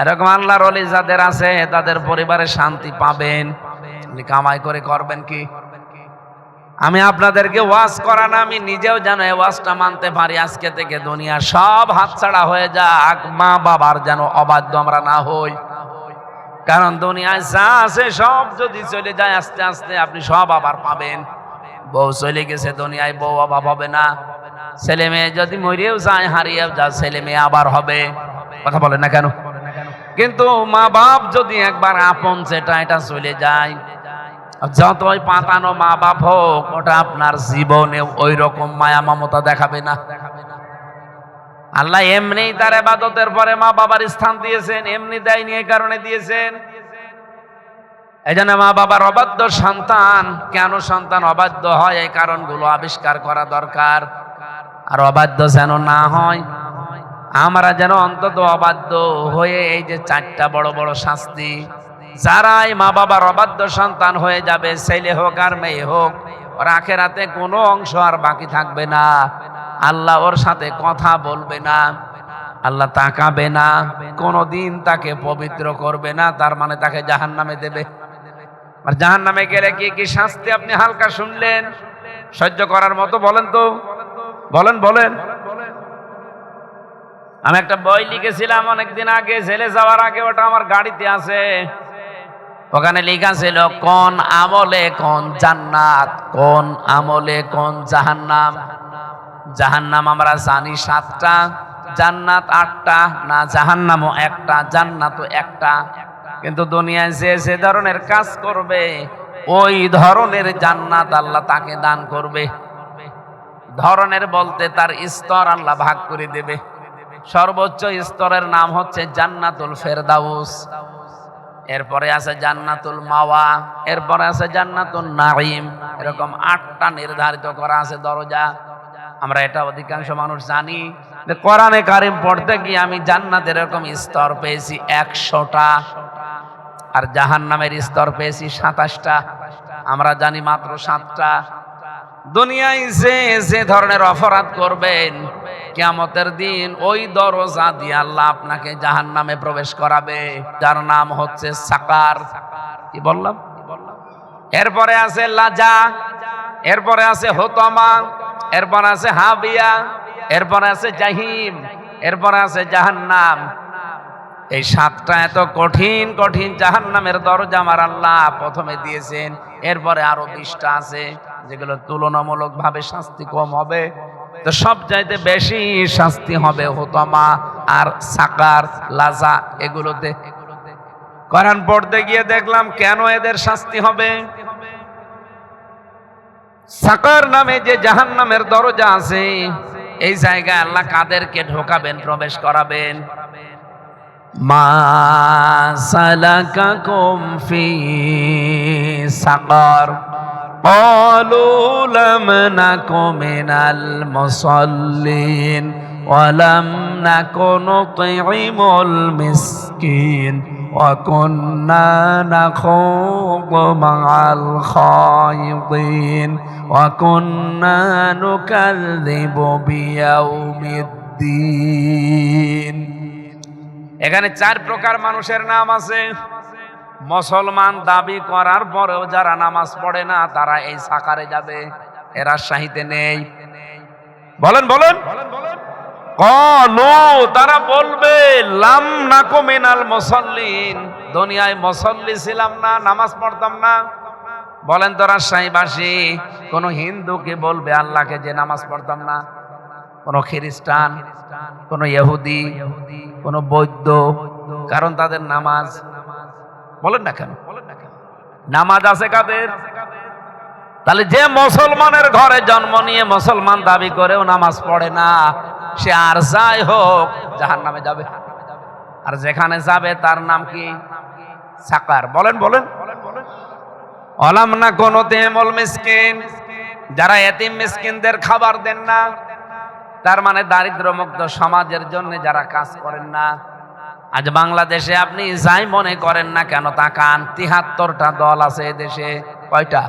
এরকম আল্লাহর ওলি যাদের আছে তাদের পরিবারে শান্তি পাবেন। কামাই করে করবেন কি? আমি আপনাদেরকে ওয়াজ করা না, আমি নিজেও যেন এই ওয়াজটা মানতে পারি। আজকে থেকে দুনিয়া সব হাতছাড়া হয়ে যাক, মা বাবার যেন অবাধ্য আমরা না হই। কারণ দুনিয়ায় যা আছে সব যদি চলে যায় আস্তে আস্তে, আপনি সব আবার পাবেন। বউ চলে গেছে দুনিয়ায়, বউ অভাব হবে না। ছেলে মেয়ে যদি মরেও যায়, হারিয়েও যায়, ছেলে মেয়ে আবার হবে। কথা বলেন না কেন? কিন্তু মা বাপ যদি একবার আপন যেটা এটা চলে যায়, যতই পাতানো মা বাপ হোক, ওটা আপনার জীবনে ওই রকম মায়া মমতা দেখাবে না। আল্লাহ এমনি তার ইবাদতের পরে মা বাবার স্থান দিয়েছেন, এমনি দেয়নি, এই কারণে দিয়েছেন। এজন্য মা বাবার অবাধ্য সন্তান, কেন সন্তান অবাধ্য হয় এই কারণগুলো আবিষ্কার করা দরকার। আর অবাধ্য যেন না হয়, আমরা যেন অন্তত অবাধ্য হয়ে এই যে 4টা বড় বড় শাস্তি, যারাই মা বাবার অবাধ্য সন্তান হয়ে যাবে, ছেলে হোক আর মেয়ে হোক, ওর আখিরাতে কোনো অংশ আর বাকি থাকবে না। আল্লাহ ওর সাথে কথা বলবে না, আল্লাহ তাকাবে না, কোনোদিন তাকে পবিত্র করবে না। তার মানে তাকে জাহান্নামে দেবে। আর জাহান্নামে গেলে কি কি শাস্তি আপনি হালকা শুনলেন, সহ্য করার মতো? বলেন তো, বলেন বলেন। আমি একটা বই লিখেছিলাম অনেকদিন আগে, জেলে যাওয়ার আগে, ওটা আমার গাড়িতে আছে। ওখানে লেখা ছিল কোন আমলে কোন জান্নাত, কোন আমলে কোন জাহান্নাম। জাহান্নাম আমরা জানি 7টা, জান্নাত 8টা, না জাহান্নামও 1টা, জান্নাতও 1টা। কিন্তু দুনিয়ায় যে যে ধরনের কাজ করবে ওই ধরনের জান্নাত আল্লাহ তাকে দান করবে। ধরনের বলতে তার স্তর আল্লাহ ভাগ করে দেবে। সর্বোচ্চ স্তরের নাম হচ্ছে জান্নাতুল ফেরদাউস, এরপরে আছে জান্নাতুল মাওয়া, এরপরে আছে জান্নাতুল নাঈম। এরকম 8টা নির্ধারিত করা আছে দরজা। আমরা এটা অধিকাংশ মানুষ জানি যে কোরআনে কারিম পড়তে গিয়ে আমি জান্নাতের এরকম স্তর পেয়েছি 100টা, আর জাহান্নামের স্তর পেয়েছি 27টা। আমরা জানি মাত্র 7টা। দুনিয়ায় যে যে ধরনের অপরাধ করবেন, কিয়ামতের দিন ওই দরজা দিয়ে আল্লাহ আপনাকে জাহান্নামে প্রবেশ করাবে, যার নাম হচ্ছে সাকার। কি বললাম? এরপরে আছে লাজা, এরপরে আছে হোতামা, এরপরে আছে হাবিয়া, এরপরে আছে জাহিম, এরপরে আছে জাহান্নাম। এই 7টা এত কঠিন কঠিন জাহান্নামের দরজা আমার আল্লাহ প্রথমে দিয়েছেন। এরপরে আরো 20টা আছে যেগুলো তুলনামূলকভাবে শাস্তি কম হবে। তো সব চাইতে বেশি শাস্তি হবে হোতামা আর সাকার, লাজা এগুলোতে। কোরআন পড়তে গিয়ে দেখলাম কেন এদের শাস্তি হবে। সাকার নামে যে জাহান্নামের দরজা আছে, এই জায়গায় আল্লাহ কাদেরকে ঢোকাবেন, প্রবেশ করাবেন? মা সালাকাকুম ফি সাকার ক্বালু লাম নাকু মিনাল মুসাল্লিন ওয়া লাম নাকু নুতঈমুল মিসকিন ওয়া কুন্না নাখুযু মা'আল খায়িদিন ওয়া কুন্না নুকাযযিবু বিয়াউমিদ্দিন। এখানে 4 প্রকার মানুষের নাম আছে। মুসলমান দাবি করার পরেও যারা নামাজ পড়ে না তারা এই সাকারে যাবে, এরা শাহিতে নেই। বলেন বলেন। ক্বালু, তারা বলবে লাম নাকু মিনাল মুসাল্লিন, দুনিয়ায় মুসল্লি ছিলাম না, নামাজ পড়তাম না। বলেন তো রাজশাহীবাসী কোন হিন্দুকে বলবে আল্লাহকে যে নামাজ পড়তাম না? কোন খ্রিস্টান, কোন ইহুদি, কোন বৌদ্ধ? কারণ তাদের নামাজ। বলেন না কেন? নামাজ আছে কাদের? তাহলে যে মুসলমানের ঘরে জন্ম নিয়ে মুসলমান দাবি করেও নামাজ পড়ে না, সে আর যাই হোক জাহান্নামে যাবে। আর যেখানে যাবে তার নাম কি? সাকার। বলেন বলেন। অলাম না কোন তেমল মিসকিন, যারা এতিম মিসকিনদের খাবার দেন না, তার মানে দারিদ্র্যমুক্ত সমাজের জন্য যারা কাজ করেন না। আজ বাংলাদেশে আপনি যাই মনে করেন না কেন তাকান, 73টা দল আছে এদেশে। কয়টা?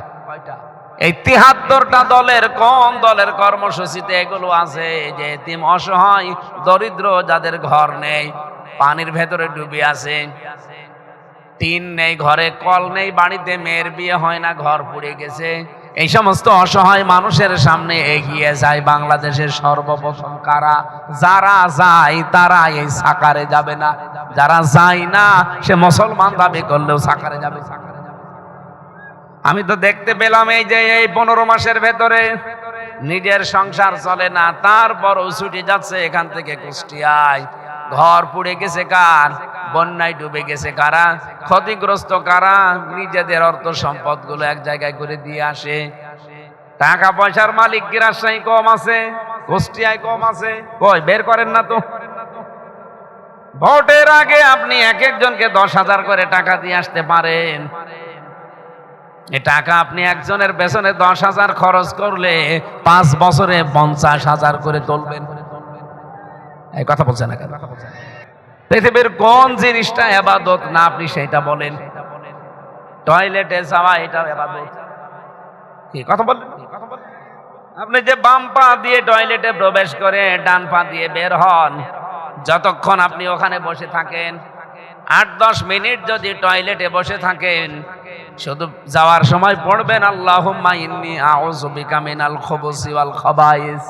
এই 73টা দলের কোন দলের কর্মসূচিতে এগুলো আছে যে এতিম, অসহায়, দরিদ্র, যাদের ঘর নেই, পানির ভেতরে ডুবে আছে, টিন নেই, ঘরে কল নেই, বাড়িতে মেয়ের বিয়ে হয় না, ঘর পুড়ে গেছে, এই সমস্ত অসহায় মানুষের সামনে এগিয়ে যায় বাংলাদেশের সর্বপ্রথম কারা? যারা যায় তারা এই সাকারে যাবে না, যারা যায় না সে মুসলমান দাবি করলেও সাকারে যাবে। আমি তো দেখতে পেলাম এই যে এই 15 মাসের ভেতরে নিজের সংসার চলে না, তারপরও ছুটে যাচ্ছে এখান থেকে কুষ্টিয়ায়। ঘর পুড়ে গেছে কার? বন্যায় ডুবে গেছে কারা? ক্ষতিগ্রস্ত কারা? নিজেদের অর্থ সম্পদ গুলো এক জায়গায় করে দিয়ে আসে। টাকা পয়সার মালিক কি রাজশাহী কম আছে? কুষ্টিয়ায় কম আছে? কই বের করেন না তো। ভোটের আগে আপনি এক একজনকে 10,000 করে টাকা দিয়ে আসতে পারেন। এই টাকা আপনি একজনের পেছনে 10,000 খরচ করলে 5 বছরে 50,000 করে তুলবেন। এই কথা বলছেন না কেন? পৃথিবীর কোন জিনিসটা ইবাদত না আপনি সেটা বলেন? টয়লেটে যাওয়া এটা ইবাদত? কি কথা বলেন? আপনি যে বাম পা দিয়ে টয়লেটে প্রবেশ করে ডান পা দিয়ে বের হন, যতক্ষণ আপনি ওখানে বসে থাকেন, 8-10 মিনিট যদি টয়লেটে বসে থাকেন, শুধু যাওয়ার সময় পড়বেন আল্লাহুম্মা ইন্নী আউযু বিকা মিনাল খুবুসি ওয়াল খাবাইস,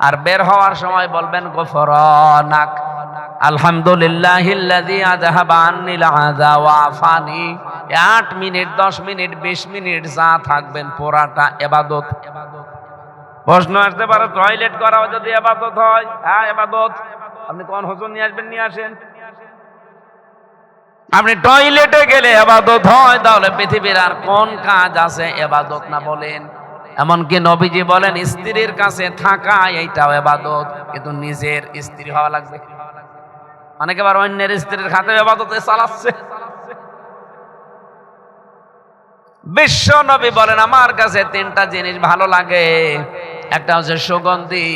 আর বের হওয়ার সময় বলবেন গফরানাক আলহামদুলিল্লাহিল্লাযী আযহাবা আন্নিল আযা ওয়া আফানি। 8 মিনিট, 10 মিনিট, 20 মিনিট যা থাকবেন পুরাটা ইবাদত। প্রশ্ন আসতে পারে টয়লেট করাও যদি ইবাদত হয়? হ্যাঁ ইবাদত। আপনি কোন হুজুর নিয়ে আসবেন? নিয়ে আসেন। আপনি টয়লেটে গেলে ইবাদত হয়, তাহলে পৃথিবীর আর কোন কাজ আছে ইবাদত না বলেন? এমনকি নবীজি বলেন স্ত্রীর কাছে থাকা এইটাও ইবাদত, কিন্তু নিজের স্ত্রী হওয়া লাগবে। অনেকে আবার অন্যের স্ত্রীর খাতে ইবাদতে চালাচ্ছে। বিশ্ব নবী বলেন আমার কাছে 3টা জিনিস ভালো লাগে, একটা হচ্ছে সুগন্ধি,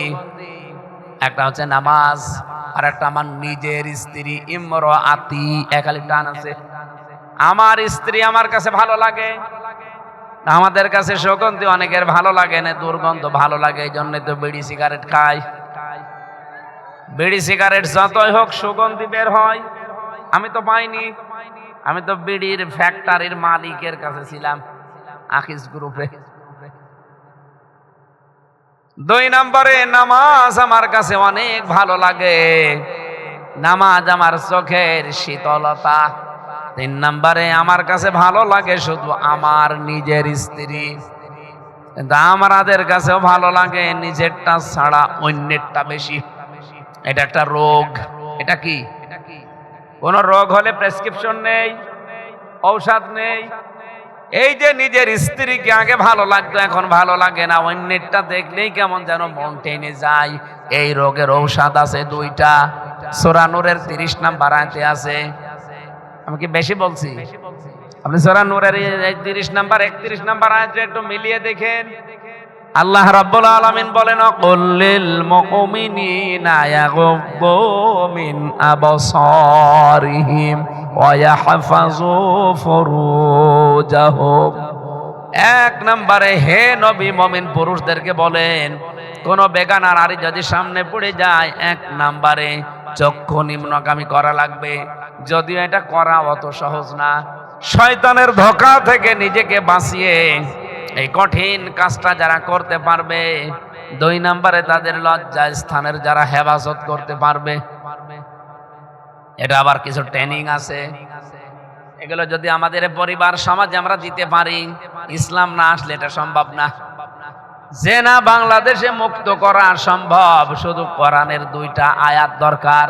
একটা হচ্ছে নামাজ, আর একটা আমার নিজের স্ত্রী। ইমরাআতি, একালি টান আছে। আমার স্ত্রী আমার কাছে ভালো লাগে। আমাদের কাছে সুগন্ধি অনেকের ভালো লাগে না, দুর্গন্ধ ভালো লাগে, এই জন্য তো বিড়ি সিগারেট খায়। বিড়ি সিগারেট যতই হোক সুগন্ধি বের হয়। আমি তো পাইনি, আমি তো বিড়ির ফ্যাক্টরির মালিকের কাছে ছিলাম আকিস গ্রুপে। 2 নম্বরে নামাজ আমার কাছে অনেক ভালো লাগে, নামাজ আমার চোখের শীতলতা। 3 নম্বরে আমার কাছে ভালো লাগে শুধু আমার নিজের স্ত্রী, কিন্তু আমাদের কাছেও ভালো লাগে নিজেরটা ছাড়া অন্যেরটা বেশি। এটা একটা রোগ। এটা কি? কোন রোগ হলে প্রেসক্রিপশন নেই, ঔষধ নেই। এই যে নিজের স্ত্রীকে আগে ভালো লাগতো, এখন ভালো লাগে না, অন্যেরটা দেখলেই কেমন যেন মন টেনে যায়। এই রোগের ঔষধ আছে 2টা। সূরা নূরের 30 নম্বর আয়াতে আছে। আমি কি বেশি বলছি? আপনি সূরা নূরের 30 নম্বর 31 নম্বর আয়াতে একটু মিলিয়ে দেখেন। আল্লাহ রাব্বুল আলামিন বলেন, কুল্লিল মুমিনিনা ইয়াগুদ্দু মিন আবসারিহিম ওয়া ইয়াহফাযু ফুরুজাহুম। 1 নম্বরে হে নবী মুমিন পুরুষদেরকে বলেন, কোন বেগানা নারী যদি সামনে পড়ে যায় 1 নম্বরে চক্ষু নিম্নগামী করা লাগবে। যদিও এটা করা অত সহজ না, শয়তানের ধোঁকা থেকে নিজেকে বাঁচিয়ে এই কঠিন কাজটা যারা করতে পারবে, 2 নম্বরে তাদের লজ্জা স্থানের যারা হেফাজত করতে পারবে। এটা আবার কিছু ট্রেনিং আছে, এগুলো যদি আমাদের পরিবার সমাজে আমরা দিতে পারি, ইসলাম না আসলে এটা সম্ভব না। জেনা বাংলাদেশে মুক্ত করা সম্ভব, শুধু কোরআনের 2টা আয়াত দরকার।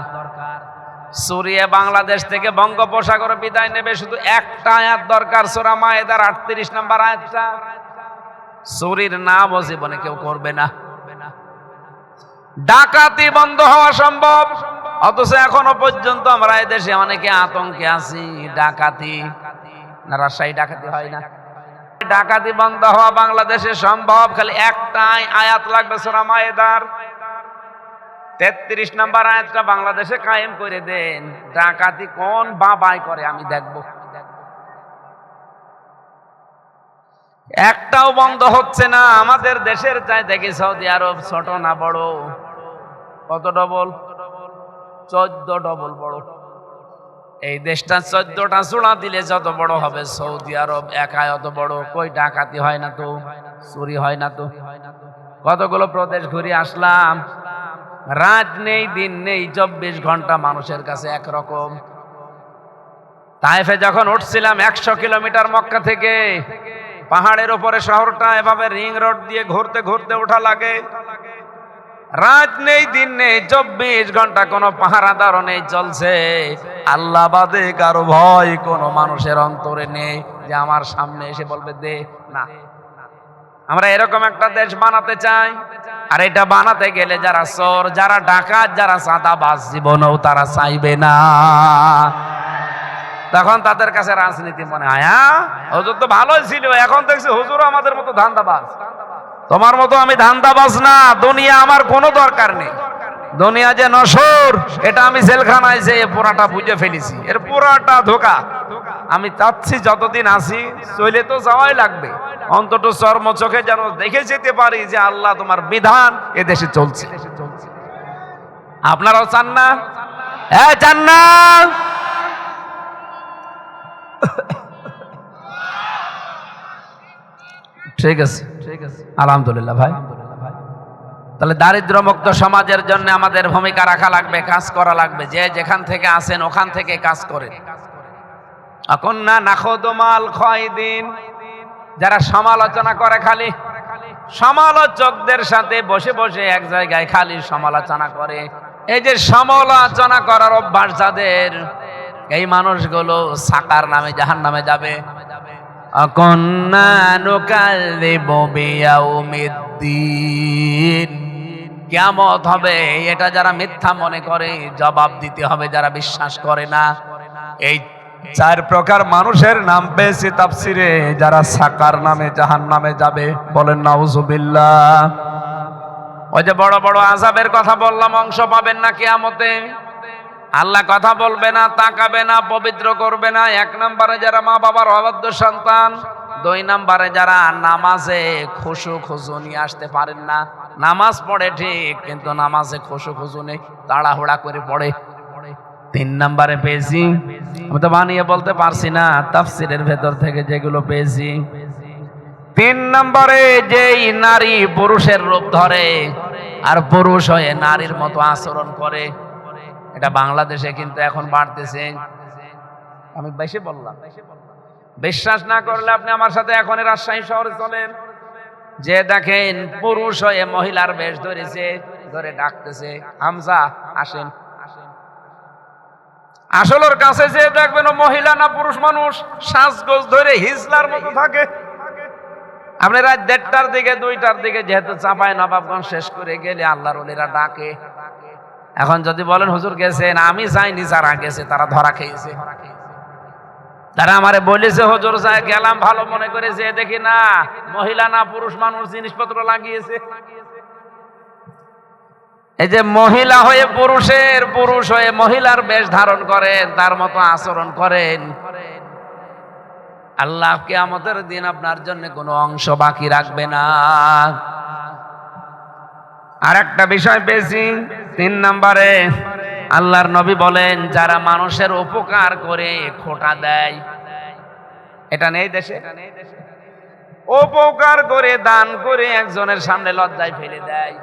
সুরিয়া বাংলাদেশ থেকে বঙ্গোপসাগরে বিদায় নেবে, শুধু একটা আয়াত দরকার, সূরা মায়েদার 38 নম্বর আয়াতটা। চুরির নামও জীবনে কেউ করবে না। ডাকাতি বন্ধ হওয়া সম্ভব, অথচ এখনো পর্যন্ত আমরা এই দেশে অনেকে আতঙ্কে আছি। ডাকাতি না, রাজশাহী ডাকাতি হয় না। ডাকাতি বন্ধ হওয়া বাংলাদেশে সম্ভব, খালি একটাই আয়াত লাগবে, সূরা মায়েদার 33 নম্বর আয়াতটা বাংলাদেশে কায়েম করে দেন। ডাকাতি কোন বাবাই করে আমি দেখব। একটাও বন্ধ হচ্ছে না। আমাদের দেশের চাইতে কি সৌদি আরব ছোট না বড়? কত ডবল? 14 ডবল বড়। এই দেশটা 14টা চূড়া দিলে যত বড় হবে, সৌদি আরব একাই অত বড়। কই ডাকাতি হয় না তো, চুরি হয় না তো। কতগুলো প্রদেশ ঘুরে আসলাম, রাত নেই দিন নেই, 24 ঘন্টা মানুষের কাছে একরকম। তায়েফে যখন উঠছিলাম 100 কিলোমিটার মক্কা থেকে, পাহাড়ের উপরে শহরটা এভাবে রিং রোড দিয়ে ঘুরতে ঘুরতে ওঠা লাগে। রাত নেই দিন নেই, 24 ঘন্টা কোনো পাহারাদার নেই, চলছে। আল্লাহ বাদে কারো ভয় কোনো মানুষের অন্তরে নেই যে আমার সামনে এসে বলবে দে না। আমরা এরকম একটা দেশ বানাতে চাই, আর এটা বানাতে গেলে যারা চোর, যারা ডাকাত, যারা চাঁদাবাজ জীবনেও তারা চাইবে না। তখন তাদের কাছে রাজনীতি মনে হয়, হুজুর তো ভালোই ছিল, এখন দেখছি হুজুর আমাদের মতো ধান্দাবাজ। তোমার মতো আমি ধান্দাবাজ না, দুনিয়া আমার কোনো দরকার নেই। দুনিয়া যে নসর, এটা আমি জেলখানায় যে পুরাটা বুঝে ফেলেছি, এর পুরাটা ধোঁকা। আমি চাচ্ছি যতদিন আছি, চলে তো যাওয়াই লাগবে, অন্তত চর্ম চোখে যেন দেখে যেতে পারি যে আল্লাহ তোমার বিধান এদেশে চলছে। আপনারাও চান না? হ্যাঁ চান না? ঠিক আছে, আলহামদুলিল্লাহ ভাই। তাহলে দারিদ্র মুক্ত সমাজের জন্য আমাদের ভূমিকা রাখা লাগবে, কাজ করা লাগবে। যে যেখান থেকে আসেন ওখান থেকে কাজ করেন। আকুন্না নাখুদু মাল খায়দিন, যারা সমালোচনা করে, খালি সমালোচকদের সাথে বসে বসে এক জায়গায় খালি সমালোচনা করে। এই যে সমালোচনা করার অভ্যাস যাদের, এই মানুষগুলো সাকার নামে জাহান্নামে যাবে। কিয়ামত হবে, এটা যারা মিথ্যা মনে করে জবাব দিতে হবে যারা বিশ্বাস করে না। এই 4 প্রকার মানুষের নাম পেয়েছে তাফসিরে, যারা সাকার নামে জাহান্নামে যাবে। বলেন নাউজুবিল্লাহ। ওই যে বড় বড় আযাবের কথা বললাম, অংশ পাবেন না কিয়ামতে। আল্লাহ কথা বলবে না, তাকাবে না, পবিত্র করবে না। 1 নম্বরে যারা মা বাবার অবাধ্য সন্তান, 2 নম্বরে যারা নামাজে খুশু নিয়ে আসতে পারেন না, নামাজ পড়ে ঠিক, কিন্তু নামাজে খুশু নেই, তাড়াহুড়া করে পড়ে। 3 নম্বরে পেয়েছি, আমি তো বানিয়ে বলতে পারছি না, তাফসিরের ভেতর থেকে যেগুলো পেয়েছি। 3 নম্বরে যেই নারী পুরুষের রূপ ধরে আর পুরুষ হয়ে নারীর মতো আচরণ করে, এটা বাংলাদেশে কিন্তু এখন বাড়তেছে। আমি বেশি বললাম, বিশ্বাস না করলে আপনি আমার সাথে এখন রাজশাহী শহরে চলেন, যে দেখেন পুরুষ হয়ে মহিলার বেশ ধরেছে, ধরে ডাকতেছে, হামজা আসেন। আসলের কাছে যে দেখবেন ও মহিলা না পুরুষ মানুষ, সাজগোজ ধরে হিজলার মতো থাকে। আপনি রাত 1:30টার দিকে 2টার দিকে যেহেতু চাপায় নবাবগঞ্জ শেষ করে গেলে আল্লাহর ওলিরা ডাকে। এখন যদি বলেন হুজুর গেছেন, আমি যাইনি, যারা গেছে তারা ধরা খেয়েছে। তারা আমারে বলেছে হুজুর যায় গেলাম ভালো মনে করে, যে দেখি না মহিলা না পুরুষ মানুষ, জিনিসপত্র লাগিয়েছে। এই যে মহিলা হয়ে পুরুষের, পুরুষ হয়ে মহিলার বেশ ধারণ করেন, তার মতো আচরণ করেন, আল্লাহ কিয়ামতের দিন আপনার জন্য কোনো অংশ বাকি রাখবে না। আর একটা বিষয় পেয়েছি 3 নম্বরে, আল্লাহর নবী বলেন যারা মানুষের উপকার করে খোটা দেয়, এটা নেই দেশে, উপকার করে দান করে একজনের সামনে লজ্জায় ফেলে দেয়।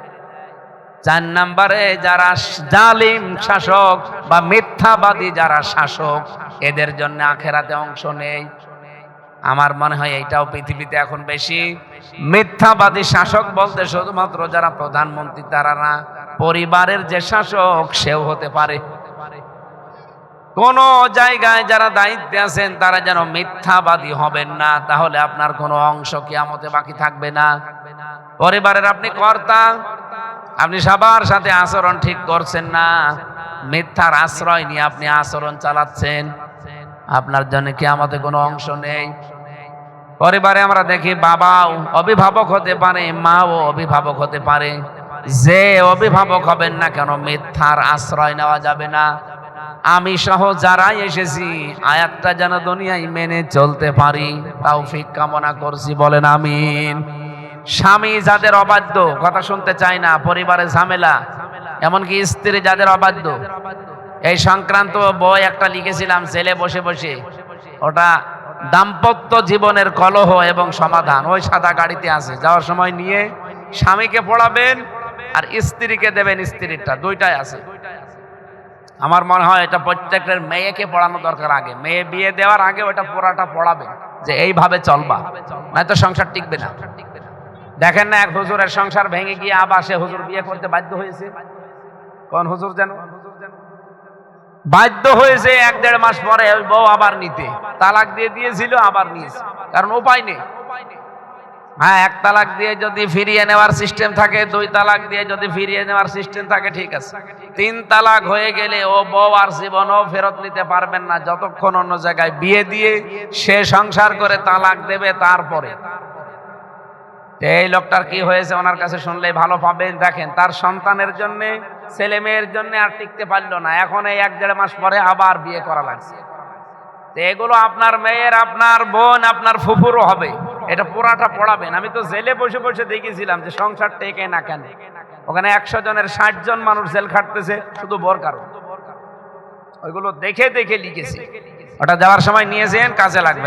4 নম্বরে যারা জালিম শাসক বা মিথ্যাবাদী যারা শাসক, এদের জন্য আখেরাতে অংশ নেই। আমার মনে হয় এইটাও পৃথিবীতে এখন বেশি। মিথ্যাবাদী শাসক বলতে শুধুমাত্র যারা প্রধানমন্ত্রী তারা না, পরিবারের যে শাসক সেও হতে পারে। কোন জায়গায় যারা দায়িত্বে আছেন তারা যেন মিথ্যাবাদী হবেন না, তাহলে আপনার কোনো অংশ কিয়ামতে বাকি থাকবে না। পরিবারের আপনি কর্তা, আপনি সবার সাথে আচরণ ঠিক করছেন না, মিথ্যার আশ্রয় নিয়ে আপনি আচরণ চালাচ্ছেন, আপনার জন্য কিয়ামতে কোনো অংশ নেই। পরিবারে আমরা দেখি বাবাও অভিভাবক হতে পারে, মাও অভিভাবক হতে পারে। যে অভিভাবক হবেন না কেন, মিথ্যার আশ্রয় নেওয়া যাবে না। আমি সহ যারাই এসেছি আয়াতটা যেন দুনিয়ায় মেনে চলতে পারি, তৌফিক কামনা করছি, বলেন আমিন। স্বামী যাদের অবাধ্য, কথা শুনতে চায় না, পরিবারে ঝামেলা, এমনকি স্ত্রী যাদের অবাধ্য, এই সংক্রান্ত বই একটা লিখেছিলাম ছেলে বসে বসে, ওটা দাম্পত্য জীবনের কলহ এবং সমাধান, ওই সাদা গাড়িতে আছে, যাওয়ার সময় নিয়ে স্বামীকে পড়াবেন আর স্ত্রীকে দেবেন, স্ত্রীরটা দুইটাই আছে। আমার মনে হয় এটা প্রত্যেকের মেয়েকে পড়ানো দরকার, আগে মেয়ে বিয়ে দেওয়ার আগে ওটা পুরাটা পড়াবে, যে এইভাবে চলবা, নয়তো সংসার টিকবে না। দেখেন না এক হুজুরের সংসার ভেঙে গিয়ে আবার সে হুজুর বিয়ে করতে বাধ্য হয়েছে। কোন হুজুর যেন বাধ্য হয়েছে 1-1.5 মাস পরে ওই বউ আবার নিতে, তালাক দিয়ে দিয়েছিল আবার নিয়েছে, কারণ উপায় নেই। হ্যাঁ, 1 তালাক দিয়ে যদি ফিরিয়ে নেওয়ার সিস্টেম থাকে, 2 তালাক দিয়ে যদি ফিরিয়ে নেওয়ার সিস্টেম থাকে ঠিক আছে, 3 তালাক হয়ে গেলে ও বউ আর জীবনও ফেরত নিতে পারবেন না, যতক্ষণ অন্য জায়গায় বিয়ে দিয়ে সে সংসার করে তালাক দেবে তারপরে। এই লোকটার কি হয়েছে ওনার কাছে শুনলেই ভালো পাবেন। দেখেন তার সন্তানের জন্য, ছেলে মেয়ের জন্য আর টিকতে পারলো না, এখন এই 1-1.5 মাস পরে আবার বিয়ে করা লাগছে। তো এগুলো আপনার মেয়ের, আপনার বোন, আপনার ফুফুরও হবে, এটা পুরাটা পড়াবেন। আমি তো জেলে বসে বসে দেখেছিলাম যে সংসার টেকে না কেন, ওখানে 100 জনের 60 জন মানুষ জেল খাটতেছে শুধু বোর কারণ। ওইগুলো দেখে দেখে লিখেছি, ওটা যাওয়ার সময় নিয়ে যেন কাজে লাগবে।